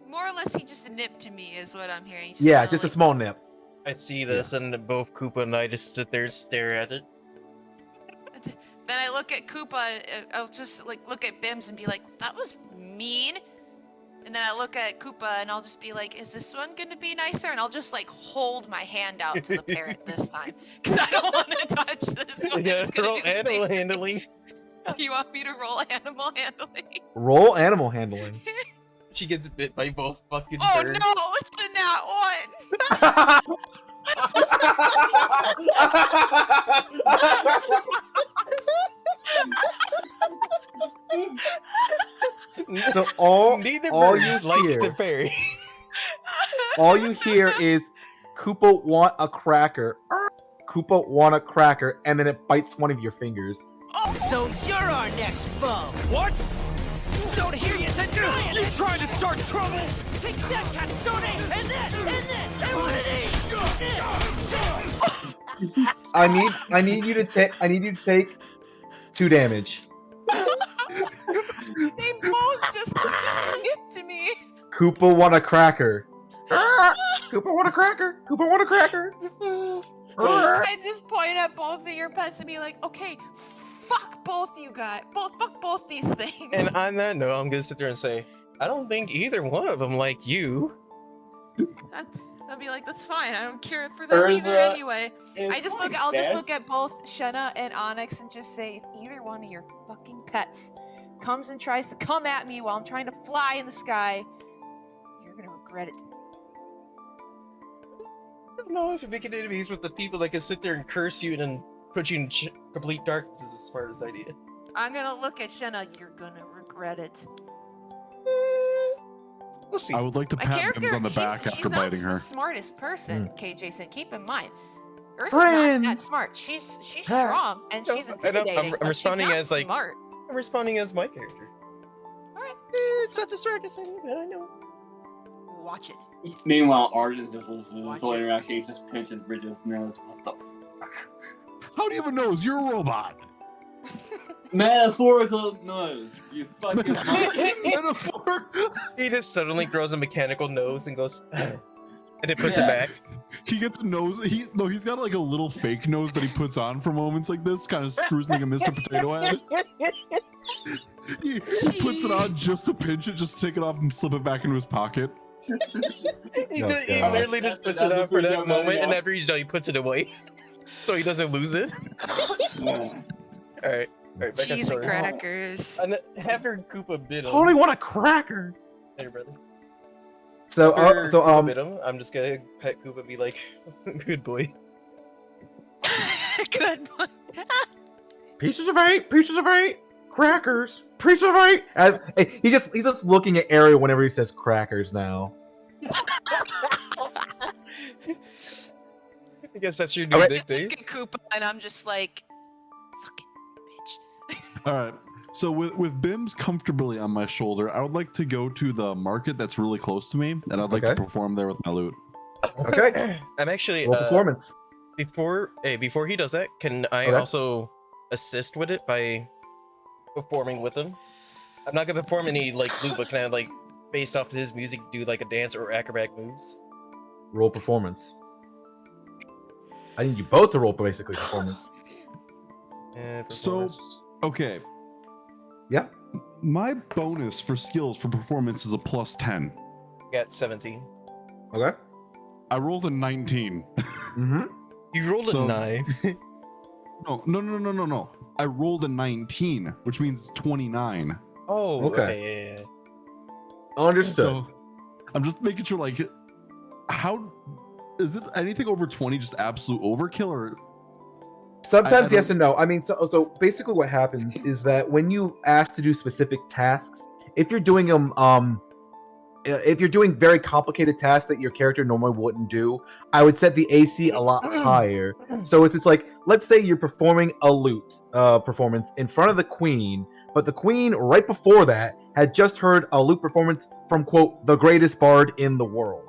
Speaker 6: More or less, he just nipped to me, is what I'm hearing. He's
Speaker 2: Yeah,
Speaker 6: kinda
Speaker 2: just a
Speaker 6: like-
Speaker 2: small nip.
Speaker 5: I see this, and both Koopa and I just sit there and stare at it.
Speaker 6: Then I look at Koopa, I'll just like look at Bims and be like, that was mean. And then I look at Koopa and I'll just be like, is this one gonna be nicer? And I'll just like hold my hand out to the parrot this time. Because I don't want to touch this one.
Speaker 5: Yeah,
Speaker 6: It's gonna
Speaker 5: roll
Speaker 6: be the
Speaker 5: animal
Speaker 6: same thing.
Speaker 5: handling.
Speaker 6: Do you want me to roll animal handling?
Speaker 2: Roll animal handling.
Speaker 5: She gets bit by both fucking
Speaker 6: Oh
Speaker 5: birds.
Speaker 6: no, it's a nat 1!
Speaker 2: So all
Speaker 5: Neither
Speaker 2: all
Speaker 5: birds
Speaker 2: you
Speaker 5: like
Speaker 2: hear-
Speaker 5: the fairy.
Speaker 2: all you hear is Koopa want a cracker. Koopa want a cracker, and then it bites one of your fingers.
Speaker 7: So you're our next foe. What? Don't hear you denying it. You trying to start trouble? Take that, Katsune, and one of these.
Speaker 2: I need you to take 2 damage.
Speaker 6: They both just nipped me.
Speaker 2: Koopa want a cracker. Koopa want a cracker. Koopa want a cracker.
Speaker 6: I just point at both of your pets and be like, okay, fuck both you guys. Fuck both these things.
Speaker 5: And on that note, I'm gonna sit there and say, I don't think either one of them like you.
Speaker 6: I'll be like, that's fine. I don't care for them either
Speaker 4: Urza
Speaker 6: anyway. I'll just look at both Shenna and Onyx and just say, if either one of your fucking pets comes and tries to come at me while I'm trying to fly in the sky, you're gonna regret it.
Speaker 5: I don't know if making enemies with the people that can sit there and curse you and then put you in complete darkness is the smartest idea.
Speaker 6: I'm gonna look at Shenna, you're gonna regret it.
Speaker 5: We'll see.
Speaker 1: I would like to
Speaker 6: My
Speaker 1: pat
Speaker 6: character,
Speaker 1: Bims on the back
Speaker 6: she's
Speaker 1: after
Speaker 6: not
Speaker 1: biting
Speaker 6: the
Speaker 1: her.
Speaker 6: smartest person, okay, Jason. Keep in mind, Earth
Speaker 2: Friend.
Speaker 6: is not that smart. She's
Speaker 2: Pat.
Speaker 6: strong and
Speaker 5: No,
Speaker 6: she's
Speaker 5: I'm
Speaker 6: intimidating. but she's
Speaker 5: responding
Speaker 6: not
Speaker 5: as, like-
Speaker 6: smart.
Speaker 5: I'm responding as my character.
Speaker 6: Alright.
Speaker 5: It's not the smartest thing, I know.
Speaker 6: Watch it.
Speaker 4: Meanwhile, Arden just listens to
Speaker 6: Watch
Speaker 4: this whole
Speaker 6: it.
Speaker 4: interaction. He's just pinching Bridget's nose. What the fuck?
Speaker 1: How do you even know? You're a robot.
Speaker 4: Metaphorical nose. You fucking.
Speaker 1: Metaphor.
Speaker 5: He just suddenly grows a mechanical nose and goes, and it puts it back.
Speaker 1: He gets a nose. He's got like a little fake nose that he puts on for moments like this, kind of screws like a Mr. Potato Head. He puts it on just to pinch it, just to take it off and slip it back into his pocket.
Speaker 5: He
Speaker 2: Oh, God.
Speaker 5: literally just puts
Speaker 4: That's
Speaker 5: it
Speaker 4: a
Speaker 5: on for
Speaker 4: pretty
Speaker 5: that
Speaker 4: good
Speaker 5: moment, and
Speaker 4: idea.
Speaker 5: after he's done, he puts it away, so he doesn't lose it.
Speaker 4: Yeah.
Speaker 5: All right, back on
Speaker 6: Cheese and
Speaker 5: story.
Speaker 6: crackers.
Speaker 5: And after Koopa bit him,
Speaker 2: Totally want a cracker.
Speaker 5: hey brother.
Speaker 2: So
Speaker 5: After
Speaker 2: so
Speaker 5: Koopa bit him, I'm just gonna pet Koopa and be like, "Good boy."
Speaker 6: Good one.
Speaker 2: pieces of 8, crackers, pieces of 8. As he's just looking at Ariel whenever he says crackers now.
Speaker 5: I guess that's your new
Speaker 2: Alright.
Speaker 6: Just
Speaker 5: nickname.
Speaker 6: look at Koopa and I'm just like, fucking bitch.
Speaker 1: All right. So with Bims comfortably on my shoulder, I would like to go to the market that's really close to me, and I'd like to perform there with my loot.
Speaker 2: Okay.
Speaker 5: I'm actually
Speaker 2: Roll performance.
Speaker 5: before he does that, can I also assist with it by performing with him? I'm not gonna perform any like loot, but can I like based off his music do like a dance or acrobatic moves?
Speaker 2: Roll performance. I need you both to roll basically performance.
Speaker 5: And
Speaker 1: So, okay.
Speaker 2: Yeah.
Speaker 1: My bonus for skills for performance is a +10.
Speaker 5: Got 17.
Speaker 2: Okay.
Speaker 1: I rolled a 19.
Speaker 2: Mm-hmm.
Speaker 5: You rolled
Speaker 1: So-
Speaker 5: a 9.
Speaker 1: No. I rolled a 19, which means it's 29.
Speaker 5: Oh,
Speaker 2: Okay.
Speaker 5: yeah.
Speaker 2: Understood.
Speaker 1: So I'm just making sure, like, how is it anything over 20 just absolute overkill, or
Speaker 2: Sometimes
Speaker 1: I
Speaker 2: yes
Speaker 1: don't-
Speaker 2: and no. I mean, so basically what happens is that when you ask to do specific tasks, if you're doing them, if you're doing very complicated tasks that your character normally wouldn't do, I would set the AC a lot higher. So it's like, let's say you're performing a loot performance in front of the queen, but the queen right before that had just heard a loot performance from quote the greatest bard in the world.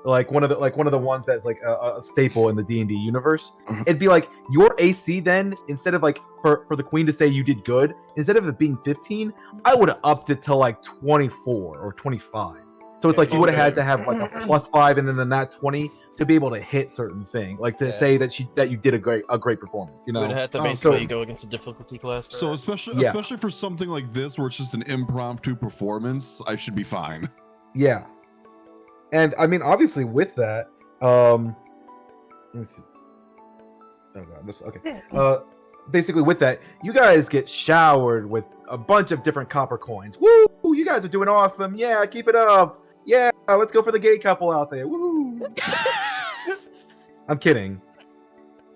Speaker 2: Like one of the ones that's like a staple in the D&D universe. It'd be like your AC then, instead of like for the queen to say you did good, instead of it being 15, I would have upped it to like 24 or 25. So it's like you would have had to have like a +5 and then the nat 20 to be able to hit certain thing, like to say that you did a great performance. You know,
Speaker 5: We'd have to
Speaker 1: Oh,
Speaker 5: basically
Speaker 1: so-
Speaker 5: go against the difficulty class. For
Speaker 1: so
Speaker 5: that.
Speaker 1: especially for something like this where it's just an impromptu performance, I should be fine.
Speaker 2: Yeah. And I mean, obviously, with that, let me see. Oh god, okay. Basically, with that, you guys get showered with a bunch of different copper coins. Woo! You guys are doing awesome. Yeah, keep it up. Yeah, let's go for the gay couple out there. Woo! I'm kidding.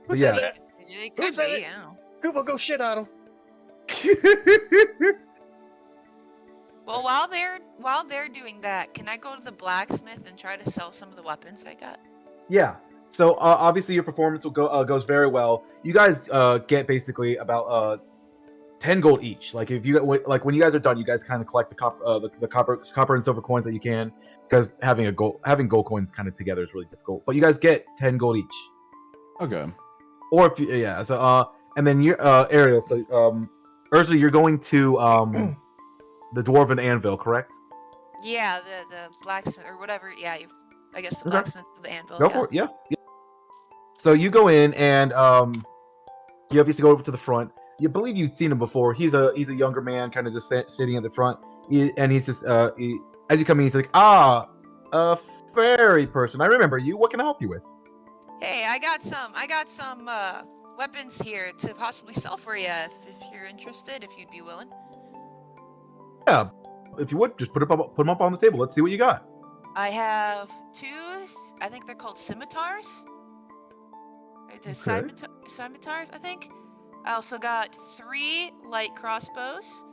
Speaker 2: But
Speaker 5: said
Speaker 2: yeah.
Speaker 3: It could
Speaker 5: Who said
Speaker 3: be.
Speaker 5: it?
Speaker 3: I don't know.
Speaker 5: Google, go shit on him.
Speaker 6: Well, while they're doing that, can I go to the blacksmith and try to sell some of the weapons I got?
Speaker 2: Yeah. So obviously your performance will goes very well. You guys get basically about 10 gold each. Like if you like when you guys are done, you guys kind of collect the copper and silver coins that you can, because having gold coins kind of together is really difficult. But you guys get 10 gold each.
Speaker 1: Okay.
Speaker 2: Or if you, yeah. So and then you Ariel. So Ursula, you're going to the Dwarven Anvil, correct?
Speaker 3: Yeah, the blacksmith or whatever. Yeah, I guess the
Speaker 2: Okay.
Speaker 3: blacksmith with the anvil.
Speaker 2: Go
Speaker 3: yeah.
Speaker 2: for it. Yeah. So you go in and you obviously go over to the front. You believe you've seen him before. He's a younger man, kind of just sitting at the front. And he's just as you come in, he's like, a fairy person. I remember you. What can I help you with?
Speaker 3: Hey, I got some weapons here to possibly sell for you if you're interested, if you'd be willing.
Speaker 2: Yeah, if you would, just put them up on the table. Let's see what you got.
Speaker 3: I have two, I think they're called scimitars. Right, they're scimitars, I think. I also got 3 light crossbows,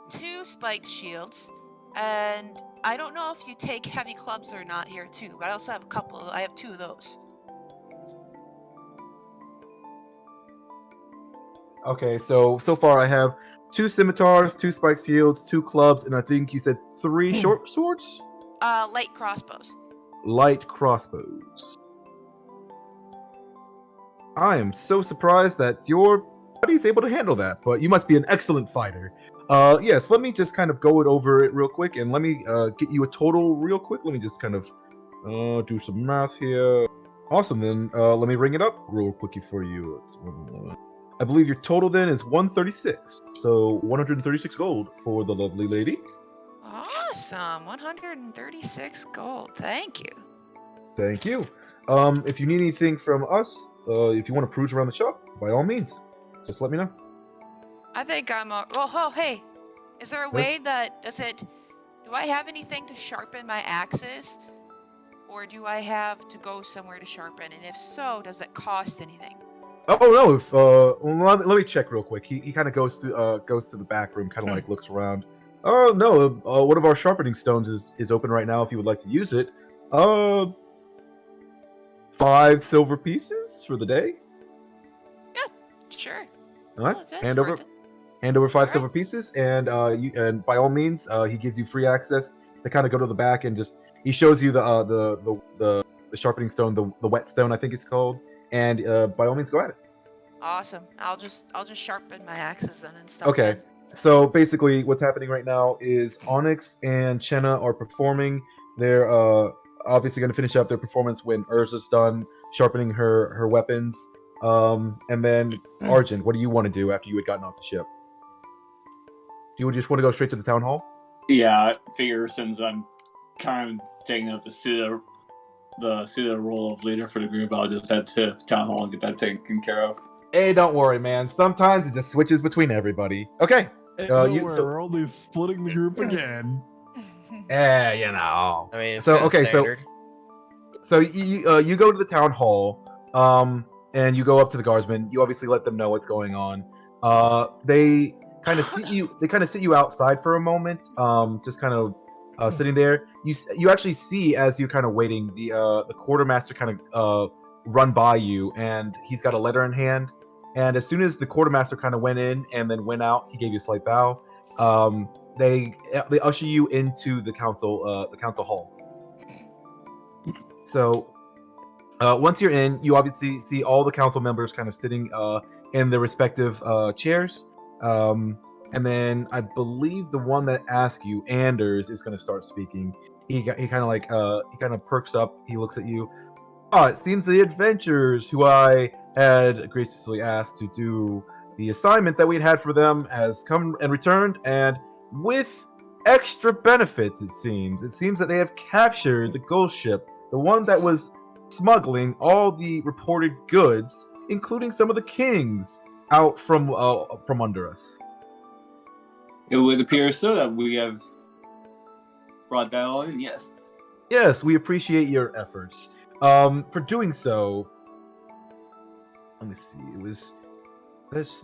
Speaker 3: 2 spiked shields, and I don't know if you take heavy clubs or not here too, but I also have I have 2 of those.
Speaker 2: Okay, so far I have 2 scimitars, 2 spiked shields, 2 clubs, and I think you said 3 short swords?
Speaker 3: Light crossbows.
Speaker 2: Light crossbows. I am so surprised that your body's able to handle that, but you must be an excellent fighter. Yes, let me just kind of go over it real quick, and let me get you a total real quick. Let me just kind of do some math here. Awesome, then let me ring it up real quickly for you. I believe your total then is 136. So 136 gold for the lovely lady.
Speaker 3: Awesome, 136 gold. Thank you.
Speaker 2: Thank you. If you need anything from us, if you want to cruise around the shop, by all means, just let me know.
Speaker 3: I think I'm hey, is there a way that do I have anything to sharpen my axes? Or do I have to go somewhere to sharpen? And if so, does it cost anything?
Speaker 2: Oh no! If let me check real quick. He kind of goes to the back room, kind of like looks around. Oh no! One of our sharpening stones is open right now. If you would like to use it, 5 silver pieces for the day.
Speaker 3: Yeah, sure.
Speaker 2: All right,
Speaker 3: Oh, that's
Speaker 2: hand over.
Speaker 3: worth it.
Speaker 2: hand over 5
Speaker 3: Alright.
Speaker 2: silver pieces, and and by all means, he gives you free access to kind of go to the back and just he shows you the sharpening stone, the whetstone, I think it's called, and by all means, go at it.
Speaker 3: Awesome. I'll just sharpen my axes then and stuff.
Speaker 2: Okay. So basically, what's happening right now is Onyx and Chenna are performing. They're obviously going to finish up their performance when Urza's done sharpening her weapons. And then Argent, what do you want to do after you had gotten off the ship? Do you just want to go straight to the town hall?
Speaker 4: Yeah, I figure since I'm kind of taking up the pseudo role of leader for the group, I'll just head to town hall and get that taken care of.
Speaker 2: Hey, don't worry, man. Sometimes it just switches between everybody. Okay.
Speaker 1: Hey,
Speaker 2: we're
Speaker 1: only splitting the group again.
Speaker 2: you know.
Speaker 5: I mean, it's
Speaker 2: So,
Speaker 5: kinda
Speaker 2: okay, so-
Speaker 5: standard.
Speaker 2: So you go to the town hall, and you go up to the guardsmen. You obviously let them know what's going on. They kind of sit you. They kind of sit you outside for a moment, just kind of sitting there. You actually see as you're kind of waiting, the quartermaster kind of run by you, and he's got a letter in hand. And as soon as the quartermaster kind of went in and then went out, he gave you a slight bow. They usher you into the council hall. So once you're in, you obviously see all the council members kind of sitting in their respective chairs. And then I believe the one that asked you, Anders, is going to start speaking. He kind of perks up. He looks at you. Oh, it seems the adventurers who I had graciously asked to do the assignment that we'd had for them has come and returned, and with extra benefits, it seems. It seems that they have captured the ghost ship, the one that was smuggling all the reported goods, including some of the kings, out from under us.
Speaker 4: It would appear so that we have brought that all in, yes.
Speaker 2: Yes, we appreciate your efforts. For doing so, let me see. It was this.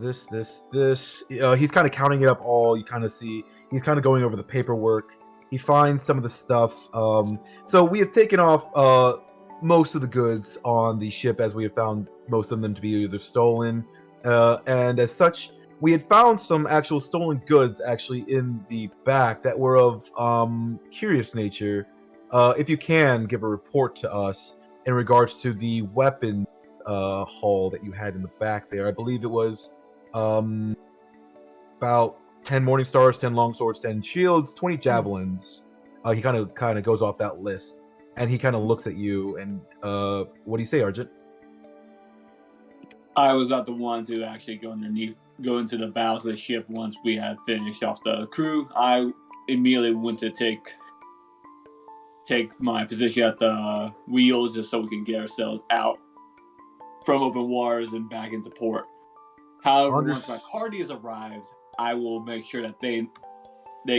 Speaker 2: He's kind of counting it up all. You kind of see he's kind of going over the paperwork. He finds some of the stuff. So we have taken off most of the goods on the ship, as we have found most of them to be either stolen, and as such, we had found some actual stolen goods actually in the back that were of curious nature. If you can give a report to us in regards to the weapon haul that you had in the back there. I believe it was about 10 morning stars, 10 long swords, 10 shields, 20 javelins. He kind of goes off that list, and he kind of looks at you. And what do you say, Argent?
Speaker 4: I was not the one to actually go into the bows of the ship once we had finished off the crew. I immediately went to take my position at the wheel just so we can get ourselves out from open waters and back into port. However, once my party has arrived, I will make sure that they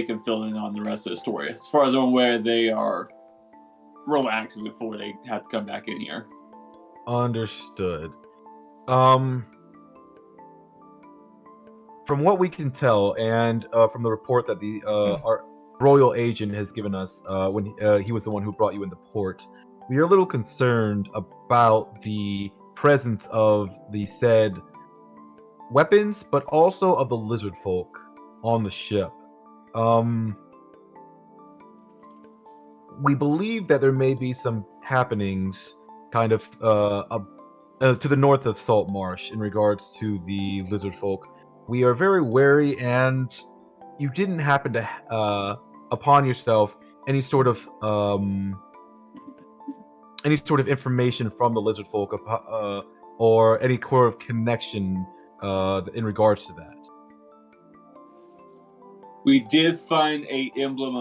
Speaker 4: can fill in on the rest of the story. As far as I'm aware, they are relaxing before they have to come back in here.
Speaker 2: Understood. From what we can tell, and from the report that our royal agent has given us when he was the one who brought you into port, we are a little concerned about the presence of the said weapons, but also of the lizard folk on the ship. We believe that there may be some happenings kind of to the north of Salt Marsh in regards to the lizard folk. We are very wary, and you didn't happen to upon yourself any sort of information from the lizard folk or any sort of connection in regards to that.
Speaker 4: We did find a emblem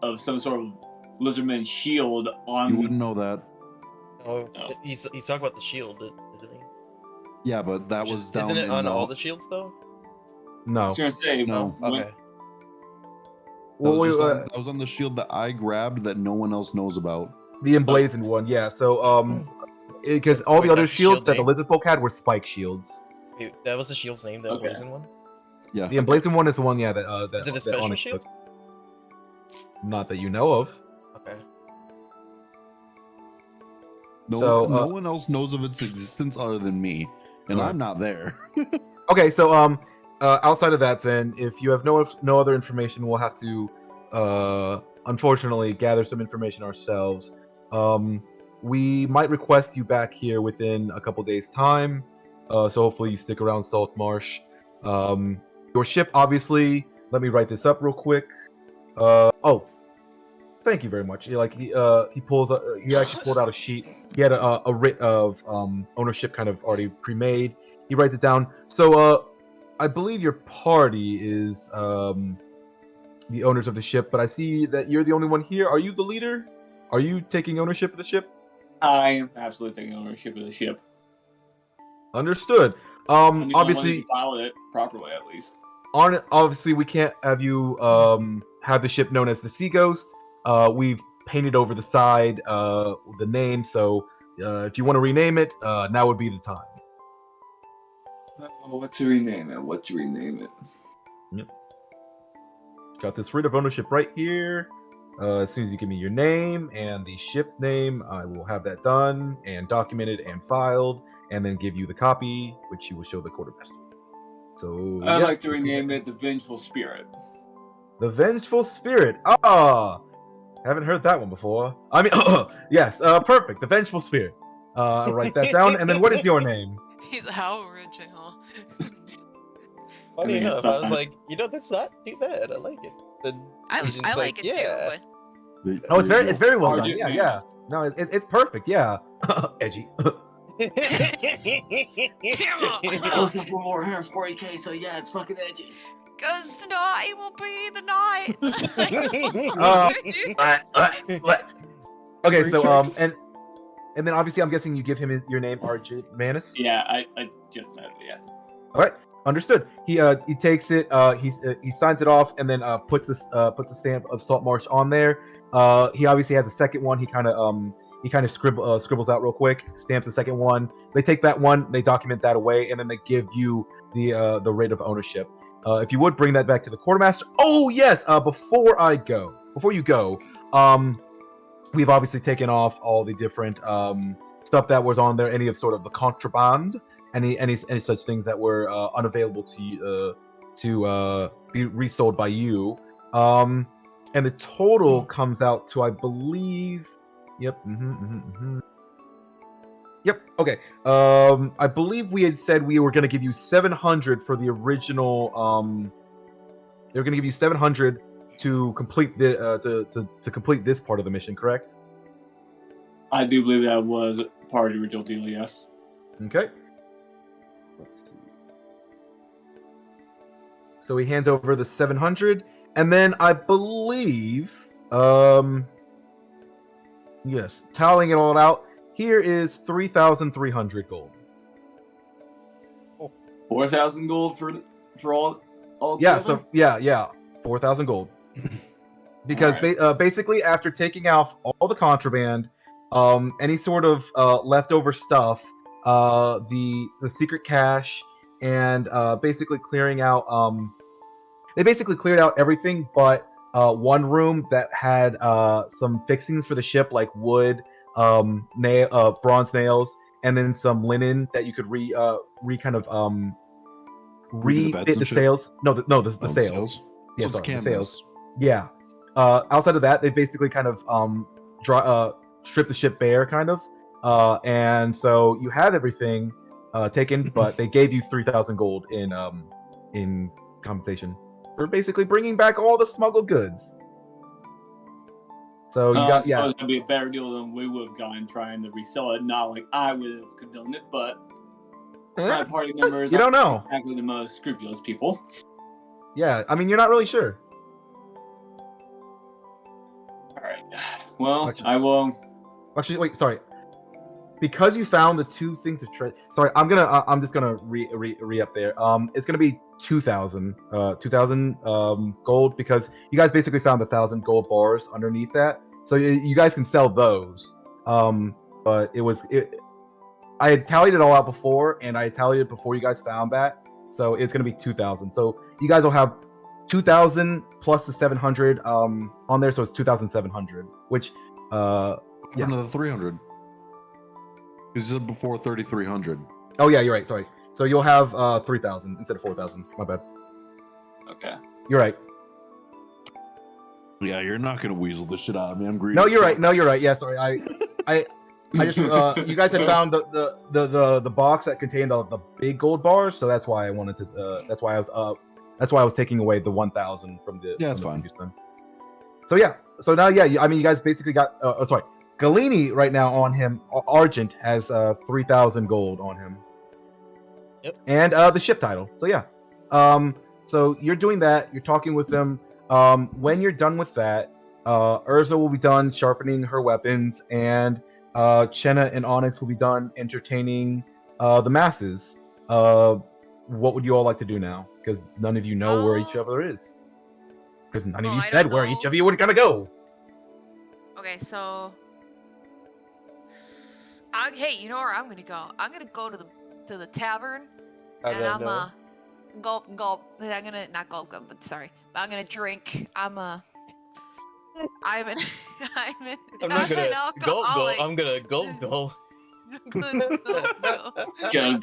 Speaker 4: of some sort of lizardman shield on.
Speaker 1: You wouldn't know that.
Speaker 5: Oh, he's talking about the shield, isn't he?
Speaker 1: Yeah, but that was down.
Speaker 5: Isn't it
Speaker 1: in
Speaker 5: on
Speaker 1: the...
Speaker 5: all the shields though?
Speaker 4: I
Speaker 2: No.
Speaker 4: was gonna say
Speaker 1: No.
Speaker 5: Okay.
Speaker 1: That was on the shield that I grabbed that no one else knows about.
Speaker 2: The emblazoned one, yeah. So, because all the
Speaker 5: Wait,
Speaker 2: other
Speaker 5: that's the
Speaker 2: shields
Speaker 5: shield
Speaker 2: that the
Speaker 5: name?
Speaker 2: lizard folk had were spike shields.
Speaker 5: Wait, that was the shield's name, the
Speaker 4: Okay.
Speaker 5: emblazoned one?
Speaker 1: Yeah.
Speaker 2: The emblazoned one is the one, yeah. That
Speaker 5: Is it a
Speaker 2: that
Speaker 5: special
Speaker 2: Onyx
Speaker 5: shield?
Speaker 2: took. Not that you know of.
Speaker 5: Okay.
Speaker 1: No,
Speaker 2: So,
Speaker 1: no one else knows of its existence other than me, and
Speaker 2: Okay.
Speaker 1: I'm not there.
Speaker 2: Okay, so outside of that, then, if you have no other information, we'll have to, unfortunately, gather some information ourselves. We might request you back here within a couple days' time. So hopefully you stick around Salt Marsh. Your ship, obviously. Let me write this up real quick. Oh, thank you very much. He actually pulled out a sheet. He had a writ of ownership kind of already pre-made. He writes it down. So I believe your party is the owners of the ship, but I see that you're the only one here. Are you the leader? Are you taking ownership of the ship?
Speaker 4: I am absolutely taking ownership of the ship.
Speaker 2: Understood. Obviously,
Speaker 4: to pilot it properly, at least.
Speaker 2: Obviously, we can't have you have the ship known as the Sea Ghost. We've painted over the side the name, so if you want to rename it, now would be the time.
Speaker 4: What to rename it?
Speaker 2: Yep. Got this writ of ownership right here. As soon as you give me your name and the ship name, I will have that done and documented and filed, and then give you the copy, which you will show the quartermaster. So
Speaker 4: I'd like to rename it the Vengeful Spirit.
Speaker 2: The Vengeful Spirit. Ah, haven't heard that one before. I mean, yes, perfect. The Vengeful Spirit. I'll write that down. And then, what is your name?
Speaker 6: He's how original.
Speaker 5: Funny enough, I was like, that's not too bad. I like it. Then
Speaker 6: I
Speaker 5: Asian's
Speaker 6: like it
Speaker 5: yeah.
Speaker 6: too.
Speaker 2: Oh, it's very well done.
Speaker 4: Argent
Speaker 2: Yeah,
Speaker 4: Manus.
Speaker 2: yeah. No, it's perfect. Yeah, edgy.
Speaker 4: Also for more 140k, so yeah, it's fucking edgy.
Speaker 6: Because tonight will be the night.
Speaker 2: Okay, so and then obviously I'm guessing you give him your name, Argent Manus.
Speaker 4: Yeah, I just said it, yeah.
Speaker 2: All right, understood. He takes it. He signs it off and then puts a stamp of Salt Marsh on there. He obviously has a second one. He kind of scribbles out real quick, stamps the second one. They take that one, they document that away, and then they give you the writ of ownership. If you would bring that back to the quartermaster. Oh yes. Before you go, we've obviously taken off all the different stuff that was on there, any of sort of the contraband, any such things that were unavailable to you to be resold by you. And the total comes out to, I believe, yep. Yep. Okay. I believe we had said we were going to give you 700 for the original. They were going to give you 700 to complete the to complete this part of the mission. Correct?
Speaker 4: I do believe that was part of the original deal. Yes.
Speaker 2: Okay. Let's see. So he hands over the 700, and then I believe, yes, tallying it all out. Here is 3,300 gold.
Speaker 4: 4,000 gold for all.
Speaker 2: Yeah.
Speaker 4: Together?
Speaker 2: So yeah, 4,000 gold. Because
Speaker 4: right.
Speaker 2: Basically, after taking off all the contraband, any sort of leftover stuff, the secret cache, and basically clearing out, they basically cleared out everything but one room that had some fixings for the ship, like wood, bronze nails, and then some linen that you could refit the sails. The sails. Yeah,
Speaker 1: so
Speaker 2: sorry, the sails. Yeah. Outside of that, they basically kind of stripped the ship bare, kind of. And so you have everything taken, but they gave you 3,000 gold in compensation for basically bringing back all the smuggled goods. So you got,
Speaker 4: I suppose it'd be a better deal than we would have gotten trying to resell it. Not like I would have condoned it, but my party members
Speaker 2: you don't know
Speaker 4: exactly the most scrupulous people.
Speaker 2: Yeah, I mean, you're not really sure.
Speaker 4: All right. Well, I will.
Speaker 2: Actually, wait. Sorry. Because you found the two things of treasure. Sorry, I'm just gonna re up there. It's gonna be 2,000 gold, because you guys basically found 1,000 gold bars underneath that, so you guys can sell those. But I had tallied it all out before, and I tallied it before you guys found that, so it's gonna be 2,000. So you guys will have 2,000 plus the 700 on there, so it's 2,700. Which
Speaker 1: another 300. Because you said before 3,300.
Speaker 2: Oh yeah, you're right. Sorry. So you'll have 3,000 instead of 4,000. My bad.
Speaker 4: Okay.
Speaker 2: You're right.
Speaker 1: Yeah, you're not gonna weasel this shit out of me. I'm greedy.
Speaker 2: No, you're right. No, you're right. Yeah, sorry. I just you guys had found the box that contained the big gold bars, so that's why I wanted to. That's why I was taking away the 1,000 from the.
Speaker 1: Yeah, that's
Speaker 2: from the
Speaker 1: fine.
Speaker 2: previous time. So yeah. So now, yeah. I mean, you guys basically got. Sorry, Galini right now on him. Argent has 3,000 gold on him.
Speaker 5: Yep.
Speaker 2: And the ship title. So yeah. So you're doing that. You're talking with them. When you're done with that, Urza will be done sharpening her weapons, and Chenna and Onyx will be done entertaining the masses. What would you all like to do now? Because none of you know where each other is. Because none of you
Speaker 6: I
Speaker 2: said
Speaker 6: don't
Speaker 2: where
Speaker 6: know.
Speaker 2: each of you were gonna go.
Speaker 6: Okay, so hey, you know where I'm gonna go? I'm gonna go to the tavern, and I'm gulp. I'm gonna not gulp, but sorry, but I'm gonna drink. I'm an
Speaker 5: I'm not gonna gulp gulp.
Speaker 6: alcoholic.
Speaker 5: I'm gonna gulp gulp.
Speaker 4: Jug.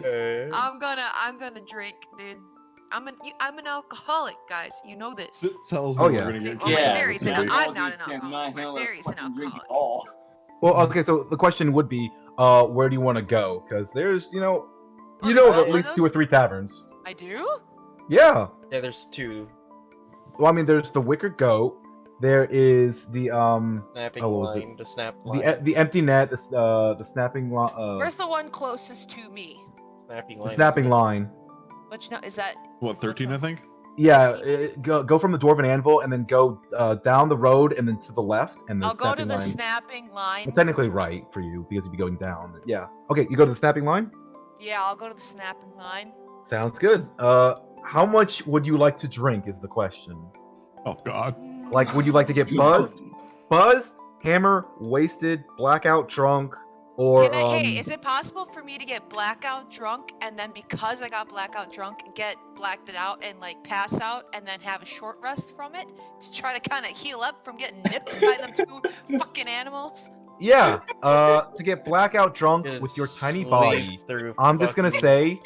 Speaker 6: I'm gonna drink, dude. I'm an alcoholic, guys. You know this.
Speaker 1: This tells me
Speaker 2: Oh,
Speaker 1: we're
Speaker 2: yeah.
Speaker 1: gonna get
Speaker 6: Well, my
Speaker 1: kicked out of
Speaker 6: fairy's
Speaker 1: this
Speaker 6: an
Speaker 1: place.
Speaker 6: I'm not an alcoholic. My fairy's an alcoholic.
Speaker 2: Well, okay. So the question would be, where do you want to go? Because there's,
Speaker 6: Oh,
Speaker 2: you
Speaker 6: there's
Speaker 2: know,
Speaker 6: not
Speaker 2: at
Speaker 6: one
Speaker 2: least
Speaker 6: of
Speaker 2: 2 or
Speaker 6: those?
Speaker 2: 3 taverns.
Speaker 6: I do?
Speaker 2: Yeah.
Speaker 5: Yeah, there's 2.
Speaker 2: Well, I mean, there's the Wicker Goat. There is the
Speaker 5: Snapping
Speaker 2: Oh, what was it?
Speaker 5: line, the snap line.
Speaker 2: the empty net, the snapping
Speaker 6: Where's the one closest to me?
Speaker 5: Snapping
Speaker 2: the
Speaker 5: line.
Speaker 2: snapping line.
Speaker 6: Which no is that?
Speaker 1: What, 13, I think?
Speaker 2: Yeah, go from the Dwarven Anvil and then go down the road and then to the left and the
Speaker 6: I'll go to
Speaker 2: snapping
Speaker 6: the
Speaker 2: line.
Speaker 6: snapping line.
Speaker 2: Well, technically right for you because you'd be going down. Yeah. Okay, you go to the snapping line.
Speaker 6: Yeah, I'll go to the snapping line.
Speaker 2: Sounds good. How much would you like to drink? Is the question.
Speaker 1: Oh God.
Speaker 2: Like, would you like to get buzzed, hammer, wasted, blackout, drunk, or
Speaker 6: Can I, hey, is it possible for me to get blackout drunk and then because I got blackout drunk, get blacked out and like pass out and then have a short rest from it to try to kind of heal up from getting nipped by them 2 fucking animals?
Speaker 2: Yeah, to get blackout drunk
Speaker 5: Get
Speaker 2: with your tiny
Speaker 5: sliced
Speaker 2: body,
Speaker 5: through
Speaker 2: I'm just gonna
Speaker 5: fucking-
Speaker 2: say,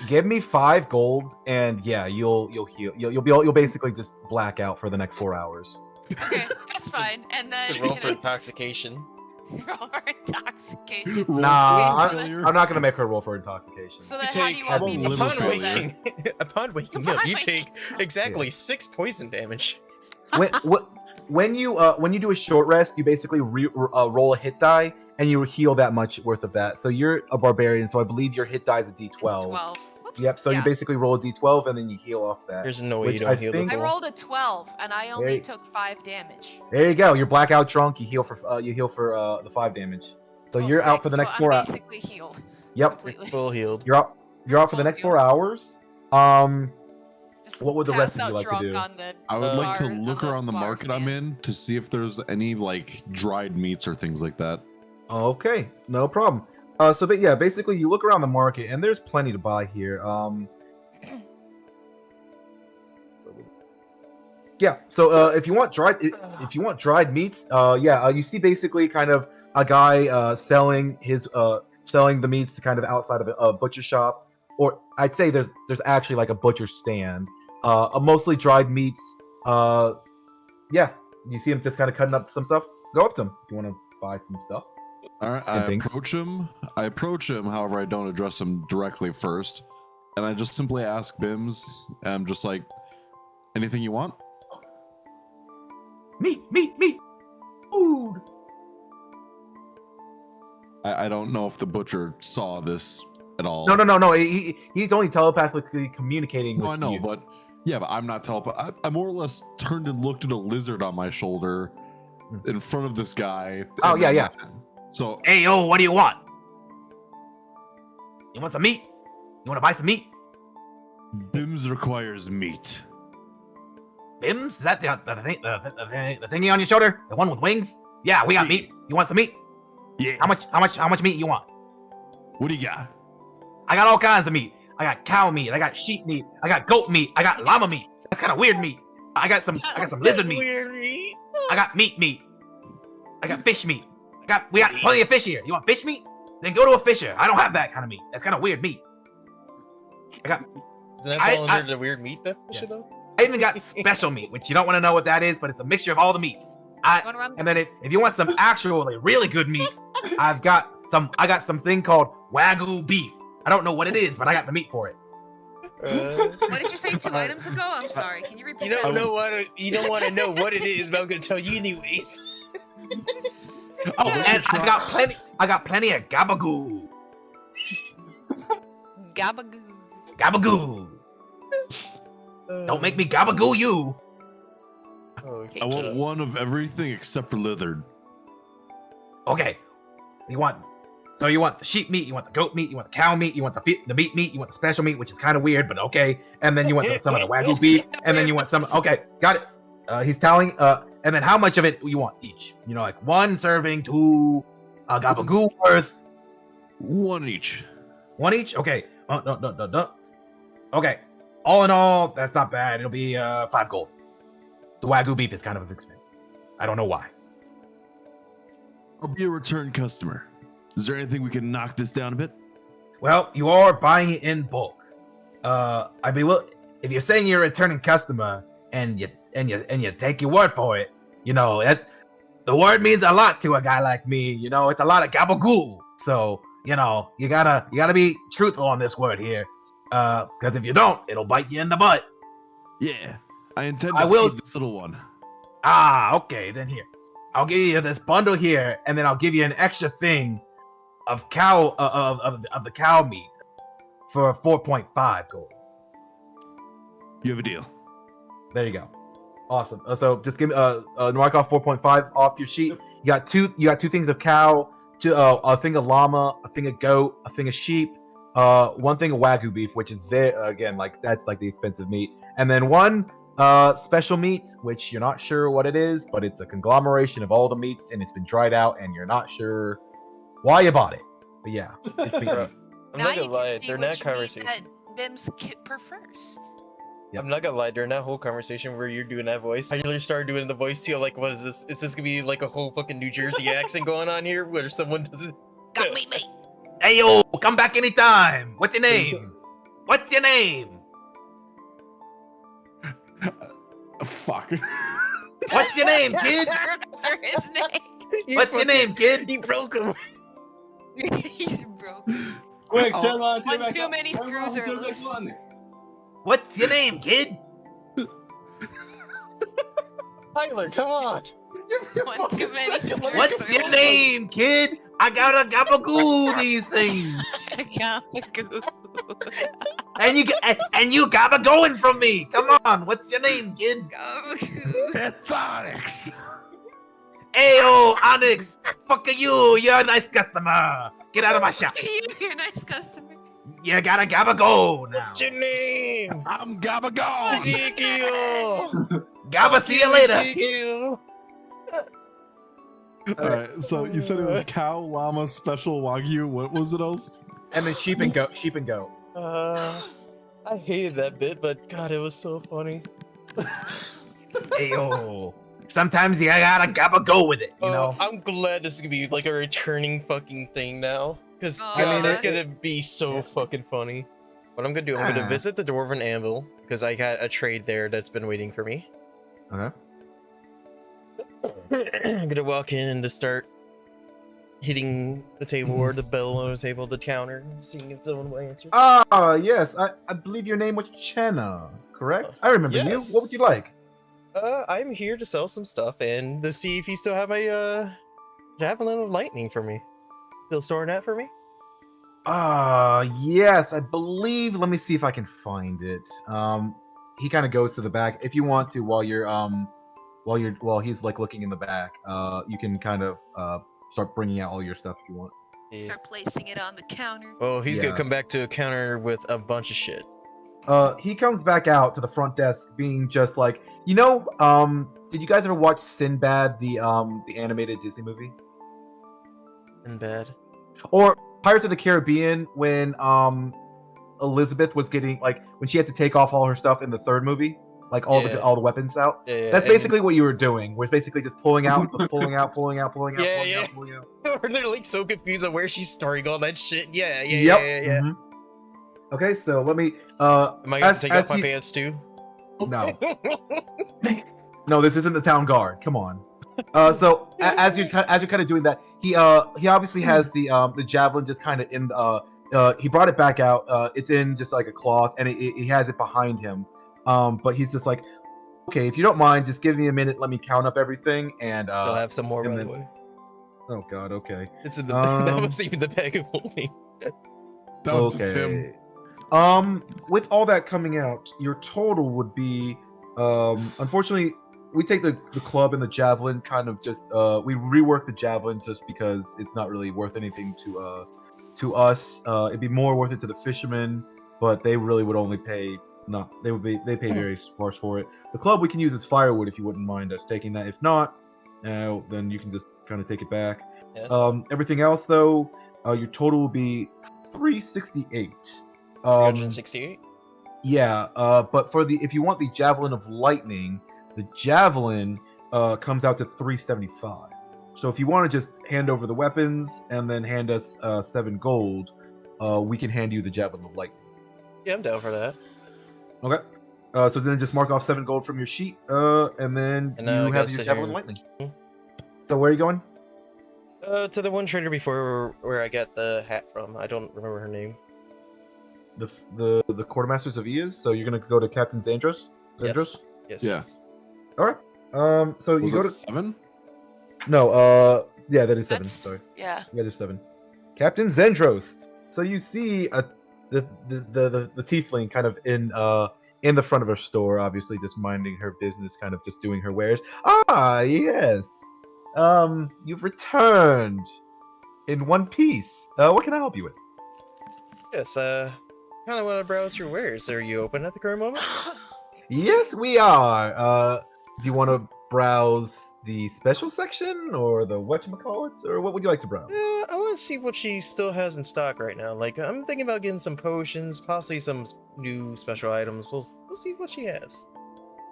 Speaker 2: give me 5 gold, and yeah, you'll heal. You'll basically just black out for the next 4 hours.
Speaker 6: Okay, that's fine. And then
Speaker 5: to roll for intoxication.
Speaker 6: roll for intoxication.
Speaker 2: Nah,
Speaker 6: Okay, so
Speaker 2: I'm not gonna make her roll for intoxication.
Speaker 6: So then how do you
Speaker 1: how
Speaker 6: want me
Speaker 1: about
Speaker 6: to
Speaker 1: liver
Speaker 6: heal
Speaker 1: failure?
Speaker 6: then?
Speaker 5: Upon waking up, you take exactly 6 poison damage.
Speaker 2: when you do a short rest, you basically roll a hit die, and you heal that much worth of that. So you're a barbarian, so I believe your hit die is a D12.
Speaker 6: It's 12. Whoops.
Speaker 2: Yep. So you
Speaker 6: Yeah.
Speaker 2: basically roll a D12, and then you heal off that.
Speaker 5: There's no way
Speaker 2: Which
Speaker 5: you don't
Speaker 2: I
Speaker 5: heal
Speaker 2: think-
Speaker 5: the
Speaker 6: I
Speaker 5: full.
Speaker 6: rolled a 12 and I only
Speaker 2: Hey.
Speaker 6: took 5 damage.
Speaker 2: There you go. You're blackout drunk. You heal for the 5 damage. So
Speaker 6: Oh,
Speaker 2: you're out
Speaker 6: 6,
Speaker 2: for the next
Speaker 6: so
Speaker 2: 4
Speaker 6: I'm
Speaker 2: hours.
Speaker 6: basically healed.
Speaker 2: Yep.
Speaker 6: Completely.
Speaker 5: Full healed.
Speaker 2: You're out for the
Speaker 6: Full
Speaker 2: next
Speaker 6: heal.
Speaker 2: 4 hours.
Speaker 6: Just
Speaker 2: what would the rest
Speaker 6: pass
Speaker 2: of you
Speaker 6: out
Speaker 2: like to
Speaker 6: drunk
Speaker 2: do?
Speaker 6: on the
Speaker 1: I would like to
Speaker 6: bar- on
Speaker 1: look around the
Speaker 6: bar
Speaker 1: market I'm
Speaker 6: stand.
Speaker 1: in to see if there's any like dried meats or things like that.
Speaker 2: Okay, no problem. But yeah, basically you look around the market and there's plenty to buy here. Yeah. So if you want dried meats, you see basically kind of a guy selling the meats kind of outside of a butcher shop, or I'd say there's actually like a butcher stand. Mostly dried meats. Yeah, you see him just kind of cutting up some stuff. Go up to him if you want to buy some stuff.
Speaker 1: All right,
Speaker 2: And
Speaker 1: I
Speaker 2: things.
Speaker 1: approach him. However, I don't address him directly first, and I just simply ask Bims. I'm just like, anything you want?
Speaker 2: Meat. Food.
Speaker 1: I don't know if the butcher saw this at all.
Speaker 2: No. He's only telepathically communicating with
Speaker 1: No, I know,
Speaker 2: you.
Speaker 1: but I'm not I more or less turned and looked at a lizard on my shoulder in front of this guy.
Speaker 2: Oh,
Speaker 1: and
Speaker 2: yeah,
Speaker 1: then-
Speaker 2: yeah.
Speaker 1: So
Speaker 2: Hey, yo, what do you want? You want some meat? You want to buy some meat?
Speaker 1: Bims requires meat.
Speaker 2: Bims? Is that the thingy on your shoulder? The one with wings? Yeah, we got meat. You want some meat?
Speaker 1: Yeah.
Speaker 2: How much meat you want?
Speaker 1: What do you got?
Speaker 2: I got all kinds of meat. I got cow meat. I got sheep meat. I got goat meat. I got llama meat. That's kind of weird meat. I got some lizard meat.
Speaker 5: Weird meat.
Speaker 2: I got meat. I got fish meat. We got plenty of fish here. You want fish meat? then go to a fisher. I don't have that kind of meat. That's kind of weird meat.
Speaker 5: Doesn't that fall under the weird meat definition though?
Speaker 2: I even got special meat, which you don't want to know what that is, but it's a mixture of all the meats. And then if you want some actually really good meat, I got something called Wagyu beef. I don't know what it is, but I got the meat for it.
Speaker 3: What did you say 2 items ago? I'm sorry. Can you repeat that?
Speaker 5: You don't want to know what it is, but I'm gonna tell you anyways.
Speaker 2: Oh, and I got plenty of gabagoo.
Speaker 3: Gabagoo.
Speaker 2: Gabagoo. Don't make me gabagoo you.
Speaker 1: I want one of everything except for lizard.
Speaker 2: Okay. You want the sheep meat, you want the goat meat, you want the cow meat, you want the meat meat, you want the special meat, which is kind of weird, but okay. And then you want some of the Wagyu beef, and then you want some. Okay, got it. He's telling. And then how much of it you want each? You know, like 1 serving, 2 gabagoo worth.
Speaker 1: 1 each.
Speaker 2: 1 each. Okay. No. Okay. All in all, that's not bad. It'll be 5 gold. The Wagyu beef is kind of expensive. I don't know why.
Speaker 1: I'll be a return customer. Is there anything we can knock this down a bit?
Speaker 2: Well, you are buying it in bulk. I mean, well, if you're saying you're a returning customer and you take your word for it, you know, the word means a lot to a guy like me. You know, it's a lot of gabagoo. So, you know, you gotta be truthful on this word here. Because if you don't, it'll bite you in the butt.
Speaker 1: Yeah, I intend to feed this little one.
Speaker 2: Ah, okay, then here. I'll give you this bundle here, and then I'll give you an extra thing of the cow meat for 4.5 gold.
Speaker 1: You have a deal.
Speaker 2: There you go. Awesome. So just give me mark off 4.5 off your sheet. You got two things of cow, a thing of llama, a thing of goat, a thing of sheep, 1 thing of Wagyu beef, which is again like that's like the expensive meat, and then 1 special meat, which you're not sure what it is, but it's a conglomeration of all the meats, and it's been dried out, and you're not sure why you bought it. But yeah, it's been
Speaker 5: I'm not gonna lie, during that conversation,
Speaker 3: that Bim's kit prefers.
Speaker 2: Yep.
Speaker 5: I'm not gonna lie, during that whole conversation where you're doing that voice, I literally started doing the voice too. Like, what is this? Is this gonna be like a whole fucking New Jersey accent going on here, where someone doesn't?
Speaker 3: Got me, mate.
Speaker 2: Hey yo, come back anytime. What's your name? What's your name?
Speaker 1: Fuck.
Speaker 2: What's your name, kid?
Speaker 3: Remember his name.
Speaker 2: What's your name, kid?
Speaker 5: He broke him.
Speaker 3: He's broke.
Speaker 4: Quick, turn on.
Speaker 3: One too many screws are loose.
Speaker 2: What's your name, kid?
Speaker 5: Tyler, come on.
Speaker 3: One too many screws.
Speaker 2: What's
Speaker 3: are
Speaker 2: your
Speaker 3: loose.
Speaker 2: name, kid? I gotta gabagoo these things.
Speaker 3: Gabagoo.
Speaker 2: And you gabba going from me. Come on, what's your name, kid?
Speaker 3: Gabagoo.
Speaker 1: It's Onyx.
Speaker 2: Ayo, Onyx. Fuck you. You're a nice customer. Get out of my shop.
Speaker 3: You're a nice customer.
Speaker 2: You gotta gabba go now.
Speaker 5: What's your name?
Speaker 1: I'm Gabba Gone.
Speaker 5: Ezekiel.
Speaker 2: Gabba, see you later.
Speaker 5: Ezekiel.
Speaker 1: All right, so you said it was cow, llama, special Wagyu. What was it else?
Speaker 2: And then sheep and goat. Sheep and goat.
Speaker 5: I hated that bit, but God, it was so funny.
Speaker 2: Ayo. Sometimes you gotta gabba go with it, you know.
Speaker 5: I'm glad this is gonna be like a returning fucking thing now, because
Speaker 3: Oh,
Speaker 5: God,
Speaker 3: yeah.
Speaker 5: it's gonna be so fucking funny. What I'm gonna do, I'm gonna visit the Dwarven Anvil because I got a trade there that's been waiting for me.
Speaker 2: Okay.
Speaker 5: I'm gonna walk in and just start hitting the table or the bell on the table, the counter, seeing if someone will answer.
Speaker 2: Ah, yes. I believe your name was Chenna, correct? I remember you.
Speaker 5: yes.
Speaker 2: What would you like?
Speaker 5: I'm here to sell some stuff and to see if you still have my javelin of lightning for me. Still storing that for me?
Speaker 2: Yes, I believe. Let me see if I can find it. He kind of goes to the back. If you want to, while he's like looking in the back, you can kind of start bringing out all your stuff if you want.
Speaker 5: Yeah.
Speaker 3: Start placing it on the counter.
Speaker 5: Oh, he's
Speaker 2: Yeah.
Speaker 5: gonna come back to a counter with a bunch of shit.
Speaker 2: He comes back out to the front desk, being just like, you know, did you guys ever watch Sinbad, the animated Disney movie,
Speaker 5: And bad.
Speaker 2: or Pirates of the Caribbean when Elizabeth was getting like when she had to take off all her stuff in the third movie? like all the weapons out. That's basically what you were doing. We're basically just pulling out, pulling out.
Speaker 5: Or they're like so confused on where she's storing all that shit. Yeah.
Speaker 2: Mm-hmm. Okay, so let me.
Speaker 5: Am I gonna take off my pants too?
Speaker 2: No. No, this isn't the town guard. Come on. So as you're kind of doing that, he obviously has the javelin just kind of in he brought it back out. It's in just like a cloth, and he has it behind him. But he's just like, okay, if you don't mind, just give me a minute. Let me count up everything, and
Speaker 5: I'll have some more by the way.
Speaker 2: Oh God, okay.
Speaker 5: It's in the that wasn't even the bag of holding.
Speaker 1: That was just him.
Speaker 2: With all that coming out, your total would be, unfortunately, we take the club and the javelin kind of just, we rework the javelin just because it's not really worth anything to us. It'd be more worth it to the fishermen, but they really would only pay, they pay very sparse for it. The club we can use as firewood if you wouldn't mind us taking that. If not, then you can just kind of take it back. Yeah, everything else though, your total will be 368.
Speaker 5: 368.
Speaker 2: Yeah, but if you want the javelin of lightning, the javelin comes out to 375. So if you want to just hand over the weapons and then hand us 7 gold, we can hand you the javelin of lightning.
Speaker 5: Yeah, I'm down for that.
Speaker 2: Okay. So then just mark off 7 gold from your sheet, and then you have your javelin of lightning. So where are you going?
Speaker 5: To the one trader before where I got the hat from. I don't remember her name.
Speaker 2: The quartermasters of Iaz. So you're gonna go to Captain Zandros.
Speaker 5: Yes.
Speaker 1: Yeah.
Speaker 2: All right. So you go to
Speaker 1: 7.
Speaker 2: No. Yeah, that is 7.
Speaker 3: That's,
Speaker 2: Sorry.
Speaker 3: Yeah.
Speaker 2: That is 7. Captain Zandros. So you see the tiefling kind of in the front of her store, obviously just minding her business, kind of just doing her wares. Ah, yes. You've returned in one piece. What can I help you with?
Speaker 5: Yes, kind of want to browse through wares. Are you open at the current moment?
Speaker 2: Yes, we are. Do you want to browse the special section or the whatchamacallits, or what would you like to browse?
Speaker 5: I want to see what she still has in stock right now. Like, I'm thinking about getting some potions, possibly some new special items. We'll see what she has.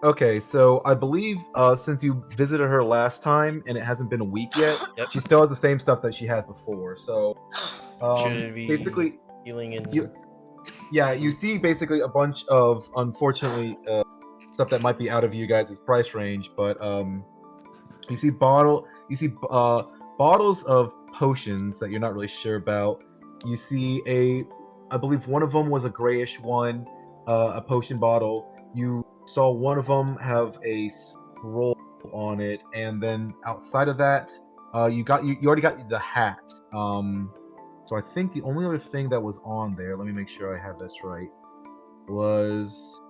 Speaker 2: Okay, so I believe since you visited her last time and it hasn't been a week yet,
Speaker 5: Yep.
Speaker 2: she still has the same stuff that she has before. So
Speaker 5: Should it be
Speaker 2: basically,
Speaker 5: healing and
Speaker 2: you see basically a bunch of unfortunately stuff that might be out of you guys' price range, but you see bottles of potions that you're not really sure about. You see I believe one of them was a grayish one, a potion bottle. You saw one of them have a scroll on it, and then outside of that, you already got the hat. So I think the only other thing that was on there, let me make sure I have this right, was,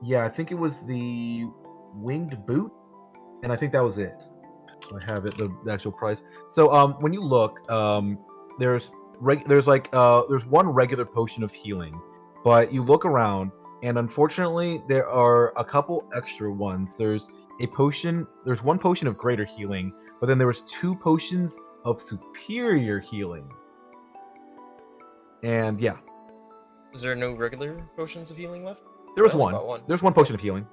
Speaker 2: yeah, I think it was the winged boot, and I think that was it. I have it, the actual price. So when you look, there's one regular potion of healing, but you look around, and unfortunately there are a couple extra ones. There's one potion of greater healing, but then there was 2 potions of superior healing. And yeah.
Speaker 5: Is there no regular potions of healing left?
Speaker 2: There was one. There's one potion of healing.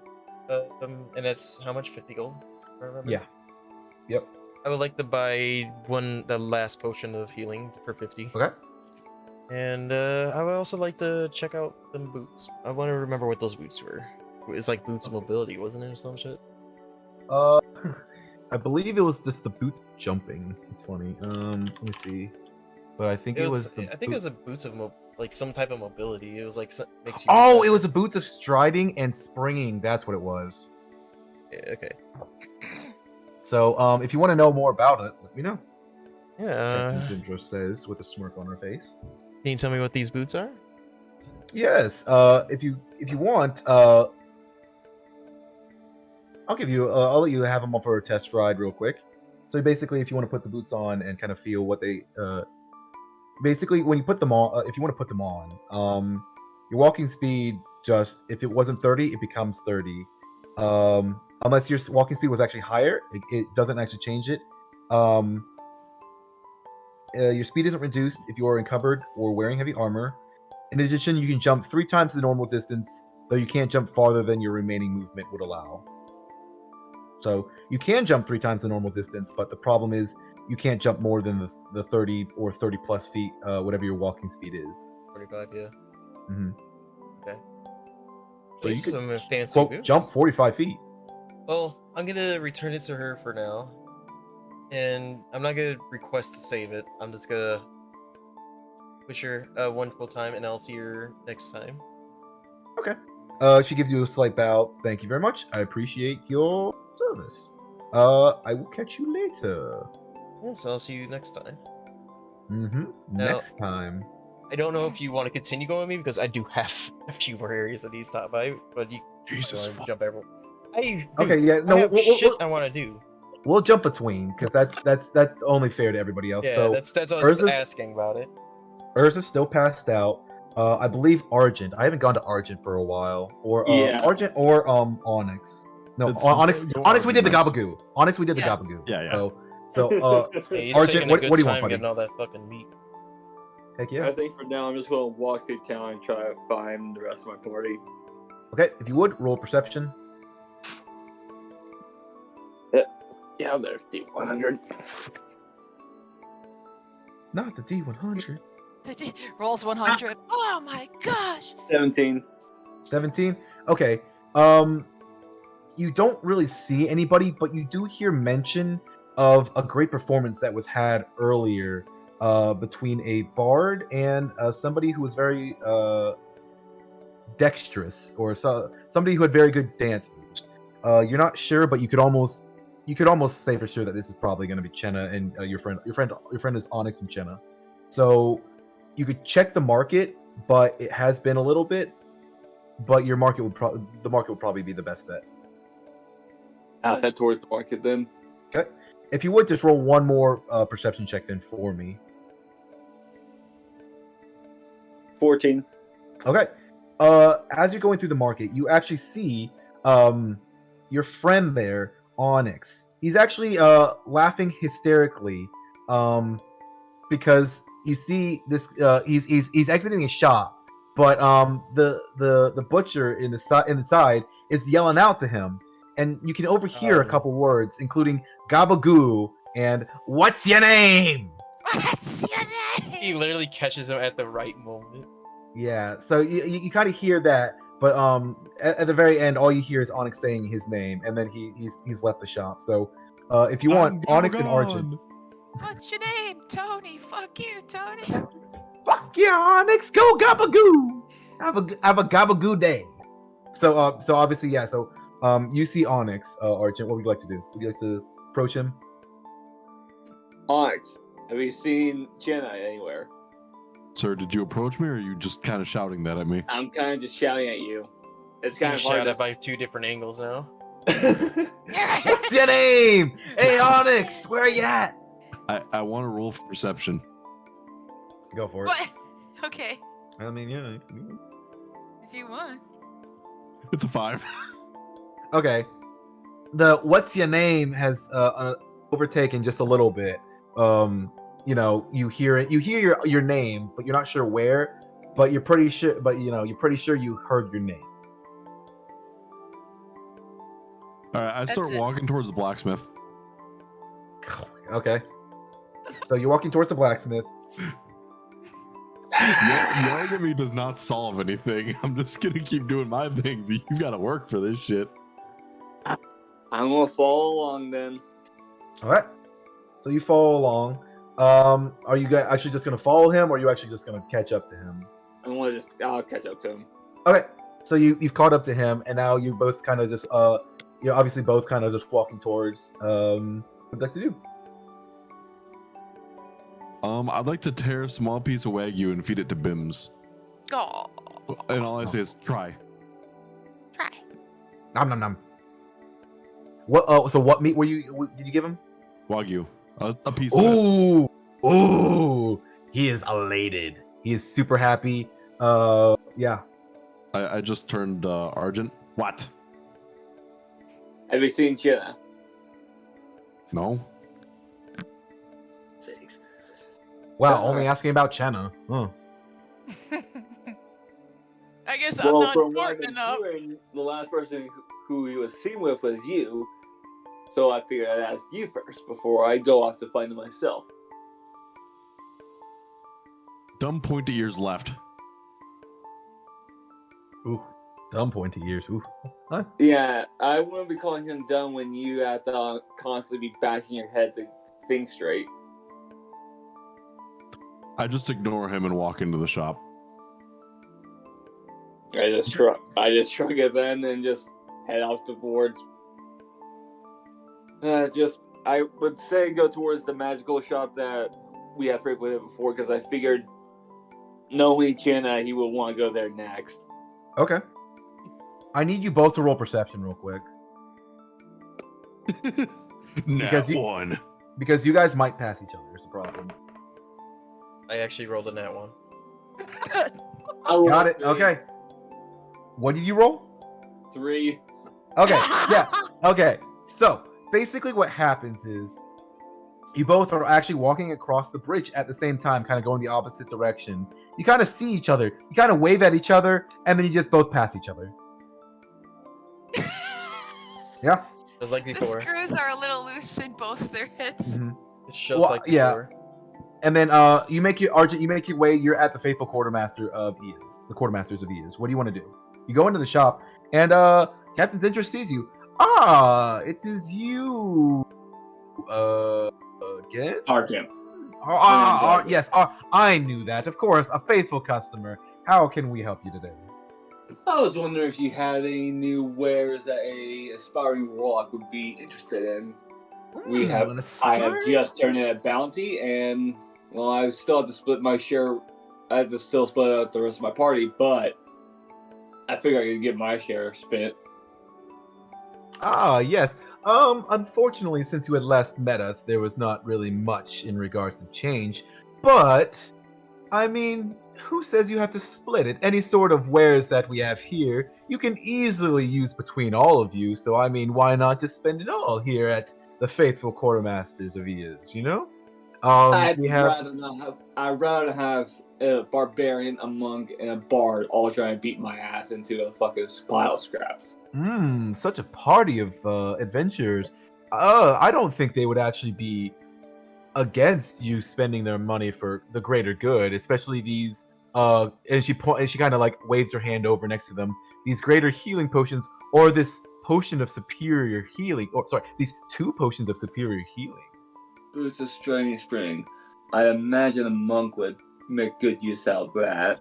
Speaker 5: And that's how much? 50 gold? If I remember.
Speaker 2: Yeah. Yep.
Speaker 5: I would like to buy the last potion of healing for 50.
Speaker 2: Okay.
Speaker 5: And I would also like to check out them boots. I want to remember what those boots were. It's like boots of mobility, wasn't it, or some shit?
Speaker 2: I believe it was just the boots jumping. It's funny. Let me see. But I think it was
Speaker 5: it was a boots of like some type of mobility. It was like makes you.
Speaker 2: Oh, it was the boots of striding and springing. That's what it was.
Speaker 5: Yeah, okay.
Speaker 2: So, if you want to know more about it, let me know.
Speaker 5: Yeah.
Speaker 2: Ginger says with a smirk on her face.
Speaker 5: Can you tell me what these boots are?
Speaker 2: Yes. If you want, I'll let you have them up for a test ride real quick. So basically, if you want to put the boots on and kind of feel what they, basically when you put them on, if you want to put them on, your walking speed if it wasn't 30, it becomes 30. Unless your walking speed was actually higher, it doesn't actually change it. Your speed isn't reduced if you are encumbered or wearing heavy armor. In addition, you can jump 3 times the normal distance, though you can't jump farther than your remaining movement would allow. So you can jump 3 times the normal distance, but the problem is you can't jump more than the 30 or 30 plus feet, whatever your walking speed is.
Speaker 5: 45, yeah.
Speaker 2: Mm-hmm.
Speaker 5: Okay.
Speaker 2: So you could
Speaker 5: some fancy moves.
Speaker 2: jump 45 feet.
Speaker 5: Well, I'm gonna return it to her for now. And I'm not gonna request to save it. I'm just gonna wish her a wonderful time, and I'll see her next time.
Speaker 2: Okay. She gives you a slight bow. Thank you very much. I appreciate your service. I will catch you later.
Speaker 5: Yes, I'll see you next time.
Speaker 2: Mm-hmm. Next time.
Speaker 5: I don't know if you want to continue going with me because I do have a few more areas that need to stop by, but you
Speaker 1: Jesus
Speaker 5: want to
Speaker 1: fuck.
Speaker 5: jump everywhere. I have shit I want to do.
Speaker 2: We'll jump between because that's only fair to everybody else.
Speaker 5: Yeah,
Speaker 2: so
Speaker 5: that's what I was asking about it.
Speaker 2: Urza's still passed out. I believe Argent. I haven't gone to Argent for a while. Or
Speaker 4: Yeah.
Speaker 2: Argent or Onyx. No,
Speaker 1: It's-
Speaker 2: Onyx.
Speaker 1: go
Speaker 2: Onyx, we did the
Speaker 1: Argent,
Speaker 2: Gabagoo. Onyx, we did the
Speaker 3: Yeah.
Speaker 2: Gabagoo.
Speaker 1: Yeah.
Speaker 2: So
Speaker 5: Hey, he's
Speaker 2: Argent,
Speaker 5: taking a
Speaker 2: what
Speaker 5: good
Speaker 2: do you
Speaker 5: time
Speaker 2: want, buddy?
Speaker 5: getting all that fucking meat.
Speaker 2: Heck
Speaker 4: I
Speaker 2: yeah.
Speaker 4: think for now I'm just gonna walk through town and try to find the rest of my party.
Speaker 2: Okay, if you would roll perception.
Speaker 4: Yeah, there's the 100.
Speaker 2: Not the D100.
Speaker 3: Rolls 100. Oh my gosh.
Speaker 4: 17.
Speaker 2: 17. Okay. You don't really see anybody, but you do hear mention of a great performance that was had earlier between a bard and somebody who was very dexterous, or somebody who had very good dance moves. You're not sure, but you could almost say for sure that this is probably going to be Chenna and your friend is Onyx and Chenna. So you could check the market, but it has been a little bit. But the market would probably be the best bet.
Speaker 4: I'll head towards the market then.
Speaker 2: Okay. If you would just roll one more perception check then for me.
Speaker 4: 14.
Speaker 2: Okay. As you're going through the market, you actually see your friend there, Onyx. He's actually laughing hysterically because you see this. He's exiting a shop, but the butcher in the side is yelling out to him, and you can overhear a couple words, including "gabagoo" and "What's your name?"
Speaker 3: What's your name?
Speaker 5: He literally catches him at the right moment.
Speaker 2: Yeah, so you kind of hear that, but at the very end, all you hear is Onyx saying his name, and then he's left the shop. So if you want, Onyx and Argent.
Speaker 3: What's your name? Tony. Fuck you, Tony.
Speaker 2: Fuck yeah, Onyx, go gabagoo. Have a gabagoo day. So obviously, yeah. So you see Onyx, Argent. What would you like to do? Would you like to approach him?
Speaker 4: Onyx, have you seen Jenna anywhere?
Speaker 1: Sir, did you approach me, or are you just kind of shouting that at me?
Speaker 4: I'm kind of just shouting at you. It's kind of hard
Speaker 5: shot
Speaker 4: to...
Speaker 5: at by 2 different angles now.
Speaker 2: What's your name? Hey, Onyx, where are you at?
Speaker 1: I want to roll for perception.
Speaker 2: Go for it.
Speaker 3: What? Okay.
Speaker 2: I mean, yeah.
Speaker 3: If you want.
Speaker 1: It's a 5.
Speaker 2: Okay. The "What's your name" has overtaken just a little bit. You hear it. You hear your name, but you're not sure where. But you're pretty sure. But you're pretty sure you heard your name.
Speaker 1: All right, I start
Speaker 3: That's it.
Speaker 1: walking towards the blacksmith.
Speaker 2: Okay. So you're walking towards the blacksmith.
Speaker 1: Yelling at me does not solve anything. I'm just gonna keep doing my things. You've got to work for this shit.
Speaker 4: I'm gonna follow along then.
Speaker 2: All right. So you follow along. Are you guys actually just gonna follow him, or are you actually just gonna catch up to him?
Speaker 4: I'll catch up to him.
Speaker 2: Okay. So you've caught up to him, and now you both kind of just you're obviously both kind of just walking towards what would you like to do?
Speaker 1: I'd like to tear a small piece of Wagyu and feed it to Bims.
Speaker 3: Oh,
Speaker 1: And all I say is try.
Speaker 3: try.
Speaker 2: Nom nom nom. What? So what meat did you give him?
Speaker 1: Wagyu. A piece of it.
Speaker 2: Ooh! He is elated. He is super happy. Yeah.
Speaker 1: I just turned Argent. What?
Speaker 4: Have you seen Jenna?
Speaker 1: No.
Speaker 4: 6.
Speaker 2: Wow. Only asking about Chenna. Huh.
Speaker 6: is I'm
Speaker 4: Well,
Speaker 6: not
Speaker 4: from what I've
Speaker 6: important
Speaker 4: been
Speaker 6: enough.
Speaker 4: hearing, the last person who he was seen with was you. So I figured I'd ask you first before I go off to find him myself.
Speaker 1: Dumb pointy ears left.
Speaker 2: Ooh, dumb pointy ears. Ooh. Huh?
Speaker 4: Yeah, I wouldn't be calling him dumb when you have to constantly be bashing your head to think straight.
Speaker 1: I just ignore him and walk into the shop.
Speaker 4: I just shrug it then and just head out towards. I would say go towards the magical shop that we had frequented before because I figured, knowing Chinna, he would want to go there next.
Speaker 2: Okay. I need you both to roll perception real quick.
Speaker 1: One.
Speaker 2: Because you guys might pass each other. Is the problem.
Speaker 5: I actually rolled a nat 1.
Speaker 2: Got it. Okay. What did you roll?
Speaker 4: 3.
Speaker 2: Okay. Yeah. Okay. So basically, what happens is you both are actually walking across the bridge at the same time, kind of going the opposite direction. You kind of see each other. You kind of wave at each other, and then you just both pass each other. Yeah.
Speaker 5: Just like
Speaker 6: The
Speaker 5: before.
Speaker 6: screws are a little loose in both their heads.
Speaker 2: Mhm.
Speaker 5: It's just
Speaker 2: Well,
Speaker 5: like
Speaker 2: yeah.
Speaker 5: before.
Speaker 2: And then you make your Argent. You make your way. You're at the faithful quartermaster of Eos. The quartermasters of Eos. What do you want to do? You go into the shop, and Captain's interest sees you. Ah, it is you. Again?
Speaker 4: Arkham.
Speaker 2: Yes. I knew that. Of course, a faithful customer. How can we help you today?
Speaker 4: I was wondering if you had any new wares that a aspiring warlock would be interested in. I have just turned in a bounty, and well, I still have to split my share. I have to still split out the rest of my party, but I figure I could get my share spent.
Speaker 2: Ah, yes. Unfortunately, since you had last met us, there was not really much in regards to change. But, I mean, who says you have to split it? Any sort of wares that we have here, you can easily use between all of you. So, I mean, why not just spend it all here at the faithful quartermasters of Eos, you know?
Speaker 4: I'd rather have a barbarian, a monk, and a bard all trying to beat my ass into a fucking pile of scraps.
Speaker 2: Such a party of adventurers. I don't think they would actually be against you spending their money for the greater good, especially these. And she kind of like waves her hand over next to them. These greater healing potions, or this potion of superior healing, or sorry, these 2 potions of superior healing.
Speaker 4: Boots of Straining Spring. I imagine a monk would make good use out of that.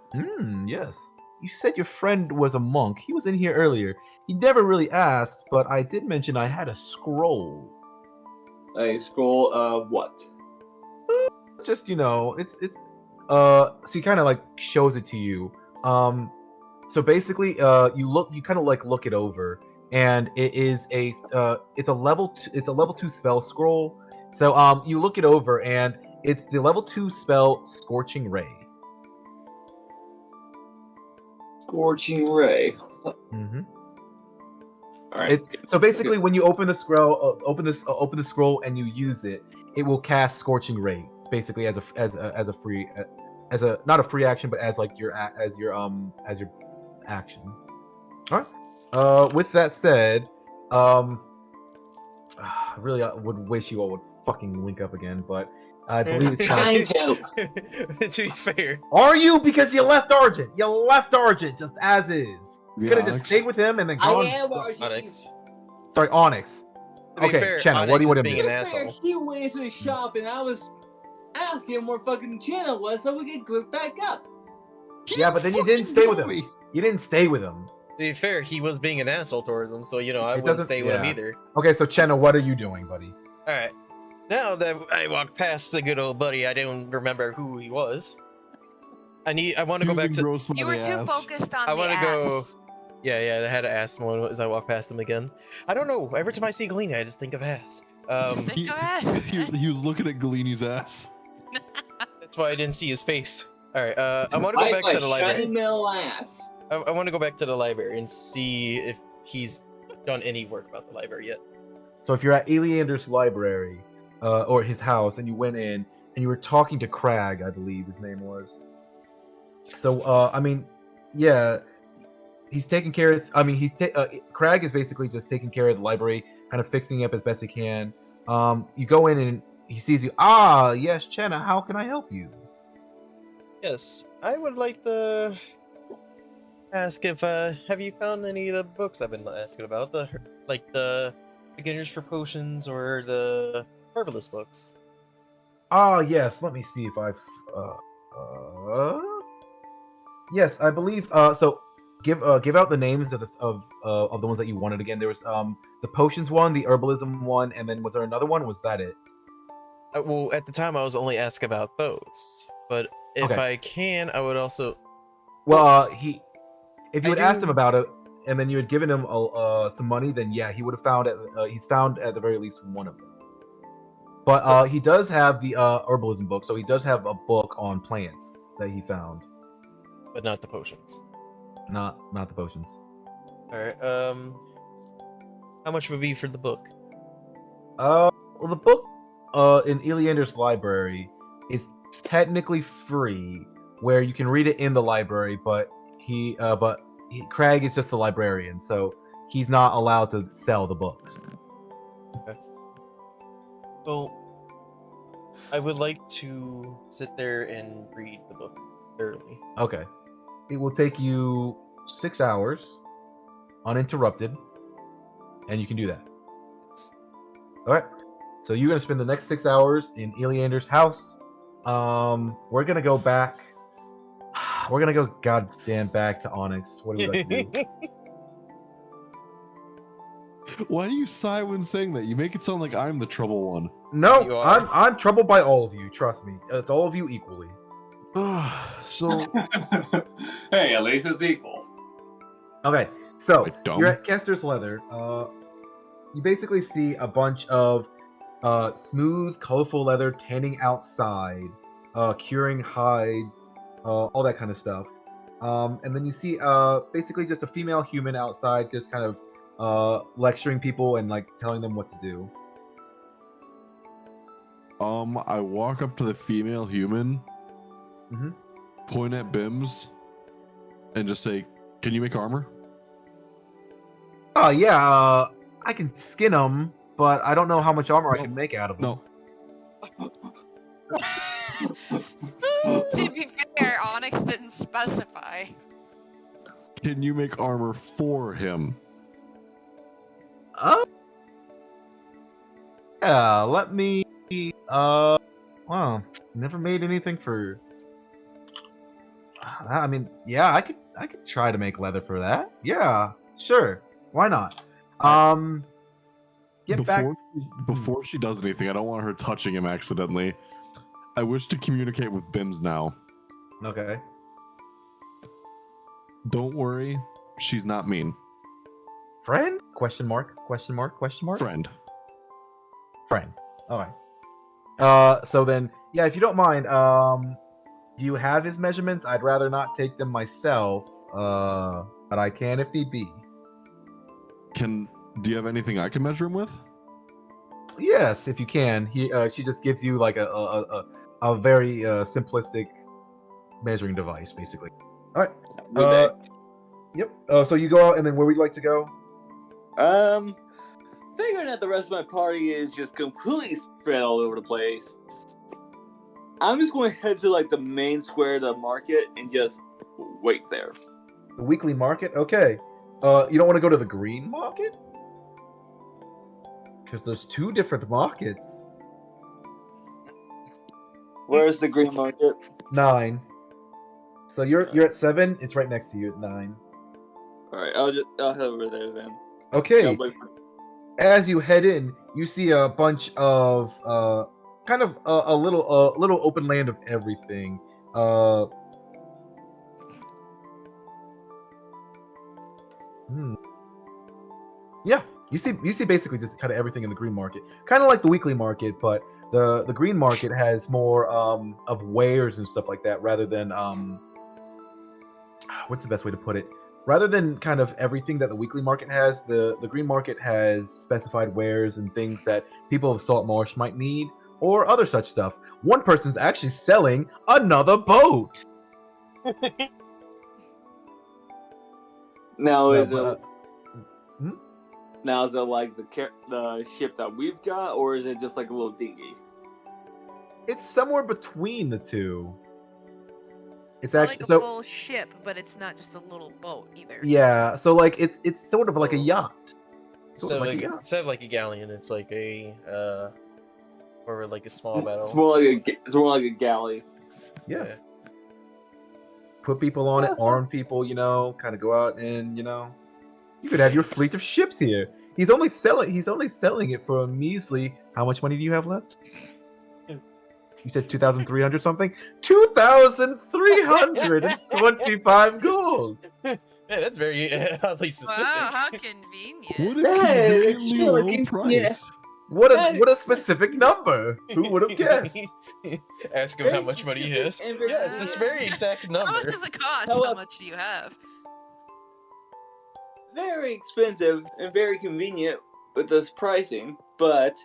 Speaker 2: Yes. You said your friend was a monk. He was in here earlier. He never really asked, but I did mention I had a scroll.
Speaker 4: A scroll of what?
Speaker 2: Just, you know, it's so he kind of like shows it to you. So basically you kind of like look it over, and it is it's a level 2 spell scroll. So you look it over, and it's the level 2 spell Scorching Ray.
Speaker 4: Scorching Ray.
Speaker 2: Mm-hmm.
Speaker 4: All right.
Speaker 2: So basically, when you open the scroll, open the scroll, and you use it, it will cast Scorching Ray, basically as a free, not a free action, but as like your action. All right. With that said, really, I would wish you all would fucking link up again, but I believe it's
Speaker 4: Trying
Speaker 2: time.
Speaker 4: to.
Speaker 5: To be fair.
Speaker 2: Are you? Because you left Argent. You left Argent just as is. You
Speaker 1: Yeah,
Speaker 2: could have just
Speaker 1: Onyx.
Speaker 2: stayed with him and then
Speaker 4: I
Speaker 2: gone.
Speaker 4: am Archie.
Speaker 5: Onyx.
Speaker 2: Sorry, Onyx.
Speaker 5: To be
Speaker 2: Okay,
Speaker 5: fair,
Speaker 2: Chenna, what
Speaker 5: Onyx
Speaker 2: do you want
Speaker 5: is
Speaker 2: to
Speaker 5: being
Speaker 2: do?
Speaker 5: an asshole.
Speaker 4: He went into the shop and I was asking him where fucking Chinna was so we could group back up.
Speaker 2: Yeah, but then you didn't stay with him. You didn't stay with him.
Speaker 5: To be fair, he was being an asshole towards him, so you know I
Speaker 2: It
Speaker 5: wouldn't
Speaker 2: doesn't-
Speaker 5: stay with him
Speaker 2: yeah.
Speaker 5: either.
Speaker 2: Okay, so Chenna, what are you doing, buddy?
Speaker 5: All right. Now that I walked past the good old buddy, I don't remember who he was. I want to go back to.
Speaker 6: You were too focused on
Speaker 5: I
Speaker 6: the
Speaker 5: wanna go-
Speaker 6: ass.
Speaker 5: Yeah, I had to ask him as I walk past him again. I don't know. Every time I see Galena, I just think of ass.
Speaker 6: Just think of ass.
Speaker 1: He was looking at Galini's ass.
Speaker 5: That's why I didn't see his face. All right. I want to go back to the library.
Speaker 4: Metal ass.
Speaker 5: I want to go back to the library and see if he's done any work about the library yet.
Speaker 2: So if you're at Eleander's library, or his house, and you went in and you were talking to Crag, I believe his name was. So I mean, yeah, he's taking care of. I mean, Crag is basically just taking care of the library, kind of fixing it up as best he can. You go in and he sees you. Ah, yes, Chenna. How can I help you?
Speaker 5: Yes, I would like to ask if have you found any of the books I've been asking about, the beginners for potions or the herbalist books?
Speaker 2: Ah, yes. Let me see if I've. Yes, I believe. So give out the names of the ones that you wanted again. There was the potions one, the herbalism one, and then was there another one? Was that it?
Speaker 5: Well, at the time I was only asking about those, but if
Speaker 2: Okay.
Speaker 5: I can, I would also.
Speaker 2: Well, if you
Speaker 5: I
Speaker 2: had asked him
Speaker 5: do-
Speaker 2: about it, and then you had given him some money, then yeah, he would have found he's found at the very least one of them. But he does have the herbalism book, so he does have a book on plants that he found.
Speaker 5: But not the potions.
Speaker 2: Not the potions.
Speaker 5: All right. How much would it be for the book?
Speaker 2: Well, the book in Eleander's library is technically free, where you can read it in the library, but Craig is just a librarian, so he's not allowed to sell the books.
Speaker 5: Okay. Well, I would like to sit there and read the book thoroughly.
Speaker 2: Okay. It will take you 6 hours, uninterrupted, and you can do that. All right. So you're gonna spend the next 6 hours in Eleander's house. We're gonna go back. We're gonna go goddamn back to Onyx. What do you like to do?
Speaker 1: Why do you sigh when saying that? You make it sound like I'm the trouble one.
Speaker 2: No,
Speaker 5: You are.
Speaker 2: I'm troubled by all of you. Trust me, it's all of you equally.
Speaker 1: So
Speaker 4: Hey, at least it's equal.
Speaker 2: Okay, so
Speaker 1: Like dumb?
Speaker 2: you're at Kester's Leather. You basically see a bunch of smooth, colorful leather tanning outside, curing hides, all that kind of stuff. And then you see basically just a female human outside, just kind of lecturing people and like telling them what to do.
Speaker 1: I walk up to the female human,
Speaker 2: Mhm.
Speaker 1: point at Bims, and just say, "Can you make armor?"
Speaker 2: Oh yeah, I can skin them, but I don't know how much armor I
Speaker 1: No.
Speaker 2: can make out of them.
Speaker 1: No.
Speaker 6: To be fair, Onyx didn't specify.
Speaker 1: Can you make armor for him?
Speaker 2: Yeah, let me. Wow, never made anything for. I mean, yeah, I could try to make leather for that. Yeah, sure, why not? Get back.
Speaker 1: Before she does anything, I don't want her touching him accidentally. I wish to communicate with Bims now.
Speaker 2: Okay.
Speaker 1: Don't worry, she's not mean.
Speaker 2: Friend? Question mark? Question mark? Question mark?
Speaker 1: Friend.
Speaker 2: Friend. All right. So then, yeah, if you don't mind, do you have his measurements? I'd rather not take them myself, but I can if need be.
Speaker 1: Do you have anything I can measure him with?
Speaker 2: Yes, if you can. She just gives you like a very simplistic measuring device, basically. All right.
Speaker 4: Would
Speaker 2: Yep. So you go out, and then where would you like to go?
Speaker 4: Figuring that the rest of my party is just completely spread all over the place, I'm just going to head to like the main square of the market and just wait there.
Speaker 2: The weekly market. Okay. You don't want to go to the green market? Because there's 2 different markets.
Speaker 4: Where's the green market?
Speaker 2: 9. So you're at 7. It's right next to you at 9.
Speaker 4: All right, I'll head over there then.
Speaker 2: Okay.
Speaker 4: I'll wait for-
Speaker 2: As you head in, you see a bunch of kind of a little open land of everything. Yeah, you see basically just kind of everything in the green market, kind of like the weekly market, but the green market has more of wares and stuff like that, rather than what's the best way to put it? Rather than kind of everything that the weekly market has, the green market has specified wares and things that people of Salt Marsh might need, or other such stuff. One person's actually selling another boat.
Speaker 4: Now
Speaker 2: No,
Speaker 4: is
Speaker 2: but,
Speaker 4: it now is it like the ship that we've got, or is it just like a little dinghy?
Speaker 2: it's somewhere between the two. It's
Speaker 6: Not
Speaker 2: actually
Speaker 6: like a
Speaker 2: so.
Speaker 6: full ship, but it's not just a little boat either.
Speaker 2: Yeah, so like it's sort of like a yacht. Sort
Speaker 5: So
Speaker 2: of like
Speaker 5: like
Speaker 2: a yacht.
Speaker 5: instead of like a galleon, it's like a or like a small battle.
Speaker 4: It's more like a galley.
Speaker 2: Yeah. Put people on it,
Speaker 4: Yeah, so-
Speaker 2: arm people, kind of go out and you could have your fleet of ships here. He's only selling it for a measly. How much money do you have left? You said 2,300 something? 2,325 gold.
Speaker 5: Yeah, that's very oddly specific.
Speaker 6: Wow, how convenient.
Speaker 1: What a
Speaker 4: Hey,
Speaker 1: conveniently
Speaker 4: it's still
Speaker 1: low
Speaker 4: looking-
Speaker 1: price.
Speaker 2: What a specific number. Who would have guessed?
Speaker 5: Ask him how much money he has. Yes, this very exact
Speaker 6: How
Speaker 5: number.
Speaker 6: much does it cost?
Speaker 4: How
Speaker 6: How
Speaker 4: much-
Speaker 6: much do you have?
Speaker 4: Very expensive and very convenient with this pricing, but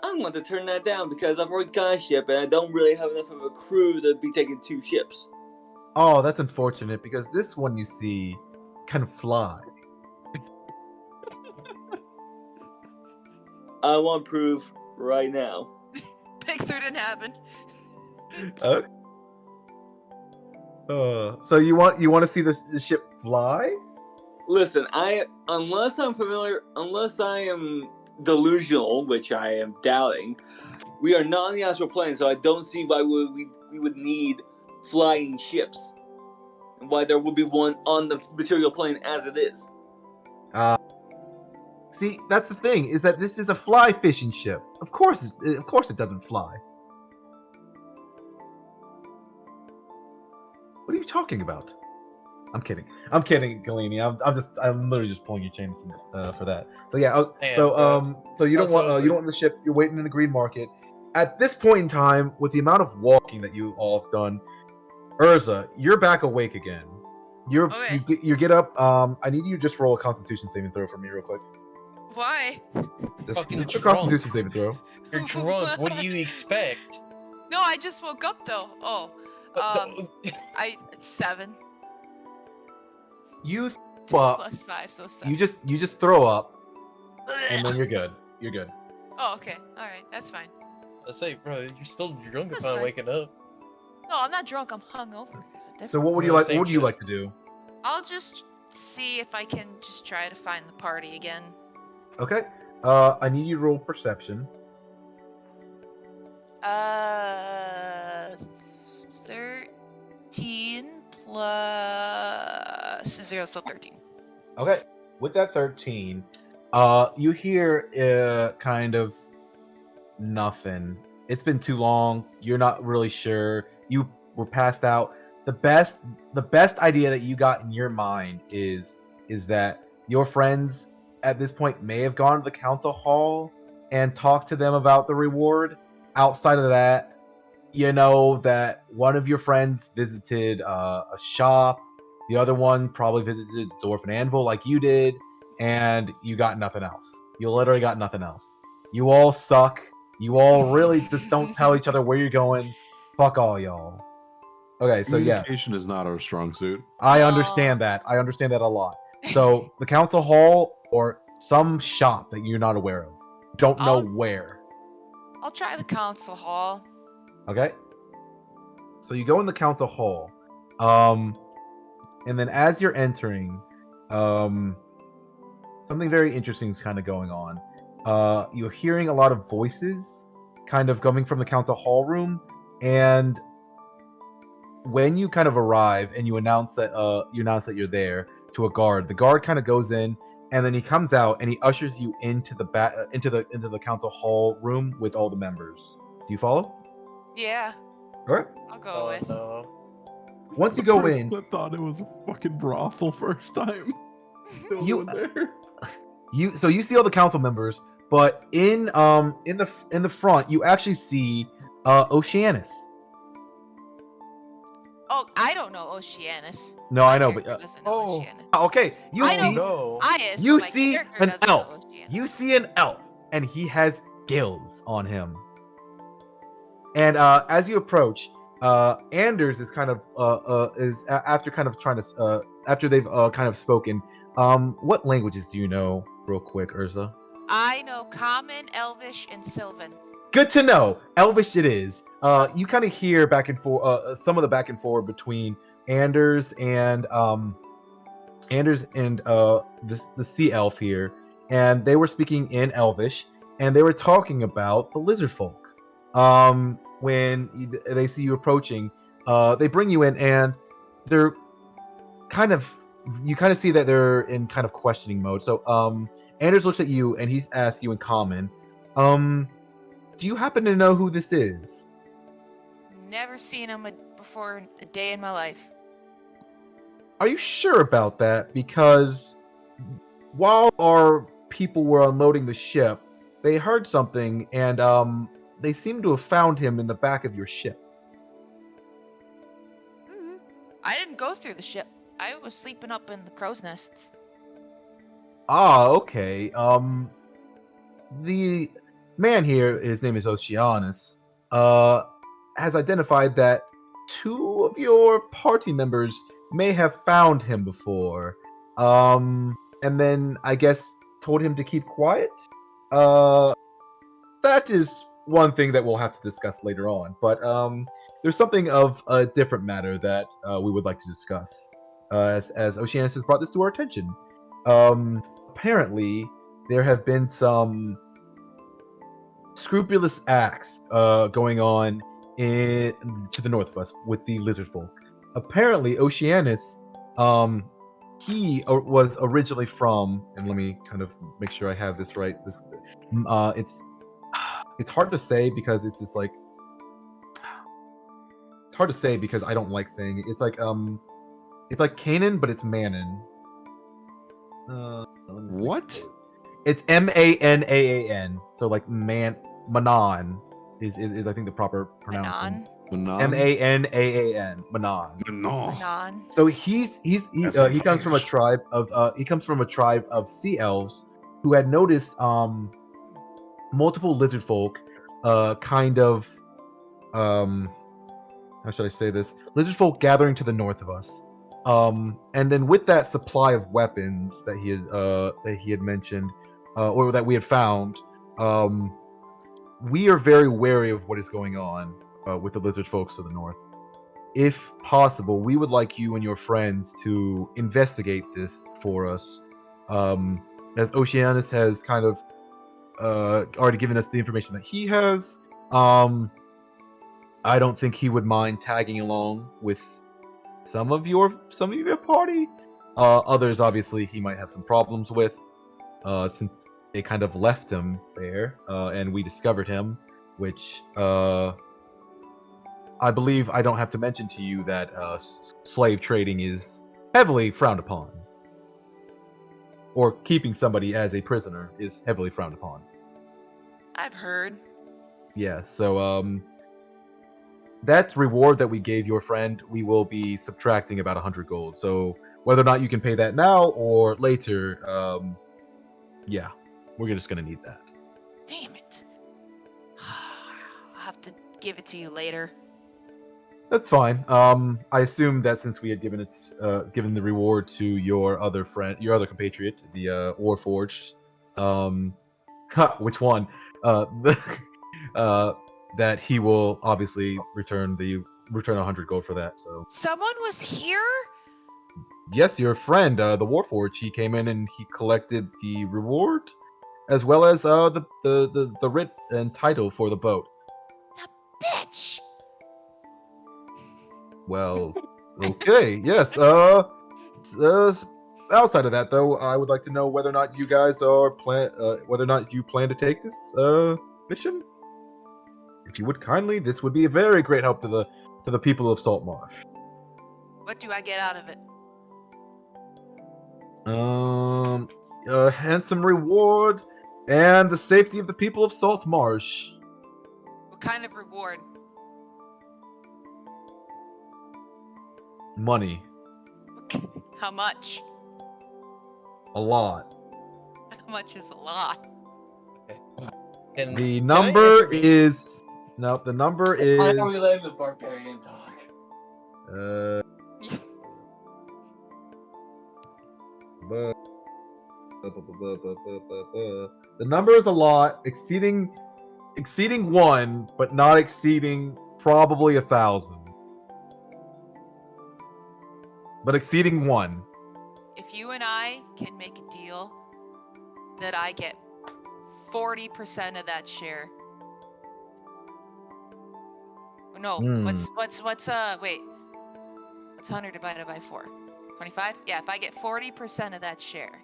Speaker 4: I want to turn that down because I've already got a ship and I don't really have enough of a crew to be taking 2 ships.
Speaker 2: Oh, that's unfortunate because this one you see can fly.
Speaker 4: I want proof right now.
Speaker 6: Pixar didn't happen.
Speaker 2: Okay. So you want to see the ship fly?
Speaker 4: Listen, unless I am delusional, which I am doubting, we are not on the astral plane, so I don't see why we would need flying ships, and why there would be one on the material plane as it is.
Speaker 2: See, that's the thing, is that this is a fly fishing ship. Of course it doesn't fly. What are you talking about? I'm kidding, Galini. I'm literally just pulling your chains for that. So yeah.
Speaker 5: Damn,
Speaker 2: So you don't
Speaker 5: also-
Speaker 2: want the ship. You're waiting in the green market. At this point in time, with the amount of walking that you all have done, Urza, you're back awake again.
Speaker 6: Okay.
Speaker 2: You get up. I need you to just roll a Constitution saving throw for me, real quick.
Speaker 6: Why?
Speaker 5: Fucking
Speaker 2: Just a
Speaker 5: drunk.
Speaker 2: Constitution saving throw.
Speaker 5: You're drunk. What do you expect?
Speaker 6: No, I just woke up though. Oh, it's 7.
Speaker 2: You
Speaker 6: 2
Speaker 2: well,
Speaker 6: plus 5, so 7.
Speaker 2: you just throw up, and then you're good. You're good.
Speaker 6: Oh, okay. All right, that's fine.
Speaker 5: I say, bro, you're still drunk
Speaker 6: That's
Speaker 5: upon
Speaker 6: fine.
Speaker 5: waking up.
Speaker 6: No, I'm not drunk. I'm hungover. There's a difference.
Speaker 2: So what would
Speaker 5: It's
Speaker 2: you
Speaker 5: the
Speaker 2: like?
Speaker 5: same
Speaker 2: What would you
Speaker 5: shit.
Speaker 2: like to do?
Speaker 6: I'll just see if I can just try to find the party again.
Speaker 2: Okay. I need you to roll perception.
Speaker 6: 13 plus 0, so 13.
Speaker 2: Okay. With that 13, you hear kind of nothing. It's been too long. You're not really sure. You were passed out. The best idea that you got in your mind is that your friends at this point may have gone to the council hall and talked to them about the reward. Outside of that, you know that one of your friends visited a shop. The other one probably visited the Dwarf and Anvil like you did, and you got nothing else. You literally got nothing else. You all suck. You all really just don't tell each other where you're going. Fuck all y'all. Okay, so yeah,
Speaker 1: Communication is not our strong suit.
Speaker 2: I
Speaker 6: Aw.
Speaker 2: understand that. I understand that a lot. So the council hall or some shop that you're not aware of. Don't know
Speaker 6: I'll-
Speaker 2: where.
Speaker 6: I'll try the council hall.
Speaker 2: Okay. So you go in the council hall. And then as you're entering, something very interesting is kind of going on. You're hearing a lot of voices kind of coming from the council hall room, and when you kind of arrive and you announce that you're there to a guard, the guard kind of goes in, and then he comes out and he ushers you into the council hall room with all the members. Do you follow?
Speaker 6: Yeah,
Speaker 2: All right.
Speaker 6: I'll go with.
Speaker 5: No.
Speaker 2: Once you go
Speaker 1: First,
Speaker 2: in,
Speaker 1: I thought it was a fucking brothel first time. There was
Speaker 2: You-
Speaker 1: one there.
Speaker 2: you see all the council members, but in the front you actually see Oceanus.
Speaker 6: Oh, I don't know Oceanus.
Speaker 2: No,
Speaker 6: My
Speaker 2: I know,
Speaker 6: character
Speaker 2: but
Speaker 6: doesn't know
Speaker 1: oh.
Speaker 6: Oceanus.
Speaker 2: Okay, you
Speaker 6: I
Speaker 2: see
Speaker 5: No.
Speaker 6: Bias,
Speaker 2: you
Speaker 6: but my
Speaker 2: see
Speaker 6: character
Speaker 2: an
Speaker 6: doesn't know
Speaker 2: elf.
Speaker 6: Oceanus.
Speaker 2: You see an elf, and he has gills on him. And as you approach, Anders is kind of after kind of trying to after they've kind of spoken, what languages do you know, real quick, Urza?
Speaker 3: I know Common, Elvish, and Sylvan.
Speaker 2: Good to know. Elvish it is. You kind of hear back and forth, some of the back and forth between Anders and the sea elf here, and they were speaking in Elvish, and they were talking about the lizard folk. When they see you approaching, they bring you in, and they're you kind of see that they're in kind of questioning mode. So Anders looks at you and he's asked you in common, do you happen to know who this is?
Speaker 3: Never seen him before a day in my life.
Speaker 2: Are you sure about that? Because while our people were unloading the ship, they heard something, and they seem to have found him in the back of your ship.
Speaker 3: I didn't go through the ship. I was sleeping up in the crow's nests.
Speaker 2: Ah, okay. The man here, his name is Oceanus, has identified that 2 of your party members may have found him before. And then I guess told him to keep quiet. That is one thing that we'll have to discuss later on. But there's something of a different matter that we would like to discuss. As Oceanus has brought this to our attention. Apparently, there have been some scrupulous acts going on to the north of us with the lizard folk. Apparently, Oceanus, he was originally from, and let me kind of make sure I have this right. It's hard to say because it's just like it's hard to say because I don't like saying it. It's like Canaan, but it's Manon.
Speaker 1: What?
Speaker 2: It's Manaan. So like Manon is I think the proper pronouncing.
Speaker 3: Manon.
Speaker 2: Manaan. Manon.
Speaker 1: No.
Speaker 3: Manon.
Speaker 2: So he comes from a tribe of sea elves who had noticed multiple lizard folk kind of how should I say this? Lizard folk gathering to the north of us. And then with that supply of weapons that he had mentioned, or that we had found, we are very wary of what is going on with the lizard folks to the north. If possible, we would like you and your friends to investigate this for us, as Oceanus has kind of already given us the information that he has. I don't think he would mind tagging along with some of your party. Others, obviously, he might have some problems with, since they kind of left him there, and we discovered him, which I believe I don't have to mention to you that slave trading is heavily frowned upon, or keeping somebody as a prisoner is heavily frowned upon.
Speaker 3: I've heard.
Speaker 2: Yeah, so that reward that we gave your friend, we will be subtracting about 100 gold. So whether or not you can pay that now or later, yeah, we're just gonna need that.
Speaker 3: Damn it. I'll have to give it to you later.
Speaker 2: That's fine. I assume that since we had given the reward to your other compatriot, the Warforged, which one? That he will obviously return 100 gold for that. So
Speaker 3: Someone was here?
Speaker 2: yes, your friend, the Warforged, he came in and he collected the reward, as well as the writ and title for the boat.
Speaker 3: Bitch!
Speaker 2: Well, okay, yes. Outside of that, though, I would like to know whether or not you guys whether or not you plan to take this mission. If you would kindly, this would be a very great help to the people of Saltmarsh.
Speaker 3: What do I get out of it?
Speaker 2: A handsome reward and the safety of the people of Saltmarsh.
Speaker 3: What kind of reward?
Speaker 2: Money.
Speaker 3: How much?
Speaker 2: A lot.
Speaker 3: How much is a lot?
Speaker 5: And
Speaker 2: The
Speaker 5: can I
Speaker 2: number
Speaker 5: answer-
Speaker 2: is... No, the number is...
Speaker 4: I know we let the barbarian talk.
Speaker 2: The number is a lot, exceeding 1, but not exceeding probably 1,000. But exceeding 1.
Speaker 3: If you and I can make a deal that I get 40% of that share. No, what's wait. What's 100 divided by 4? 25? Yeah, if I get 40% of that share.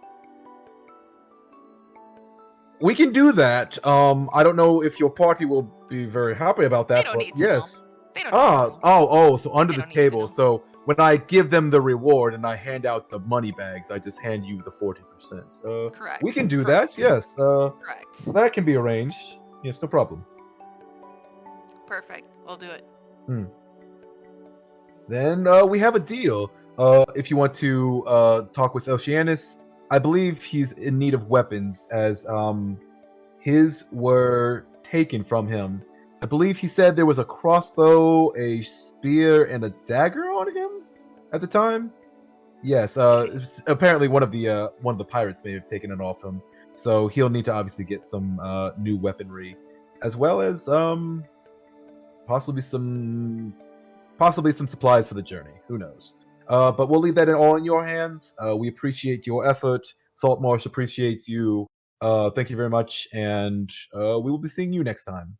Speaker 2: We can do that. I don't know if your party will be very happy about that,
Speaker 3: They don't
Speaker 2: but
Speaker 3: need to
Speaker 2: yes.
Speaker 3: know. They don't need to know.
Speaker 2: So under
Speaker 3: They
Speaker 2: the
Speaker 3: don't need to
Speaker 2: table.
Speaker 3: know.
Speaker 2: So when I give them the reward and I hand out the money bags, I just hand you the 40%.
Speaker 3: Correct.
Speaker 2: We can do
Speaker 3: Correct.
Speaker 2: that. Yes.
Speaker 3: Correct.
Speaker 2: That can be arranged. Yes, no problem.
Speaker 3: Perfect. We'll do it.
Speaker 2: Then we have a deal. If you want to talk with Oceanus, I believe he's in need of weapons as his were taken from him. I believe he said there was a crossbow, a spear, and a dagger on him at the time. Yes, apparently one of the pirates may have taken it off him, so he'll need to obviously get some new weaponry, as well as possibly some supplies for the journey. Who knows? But we'll leave that all in your hands. We appreciate your effort. Saltmarsh appreciates you. Thank you very much, and we will be seeing you next time.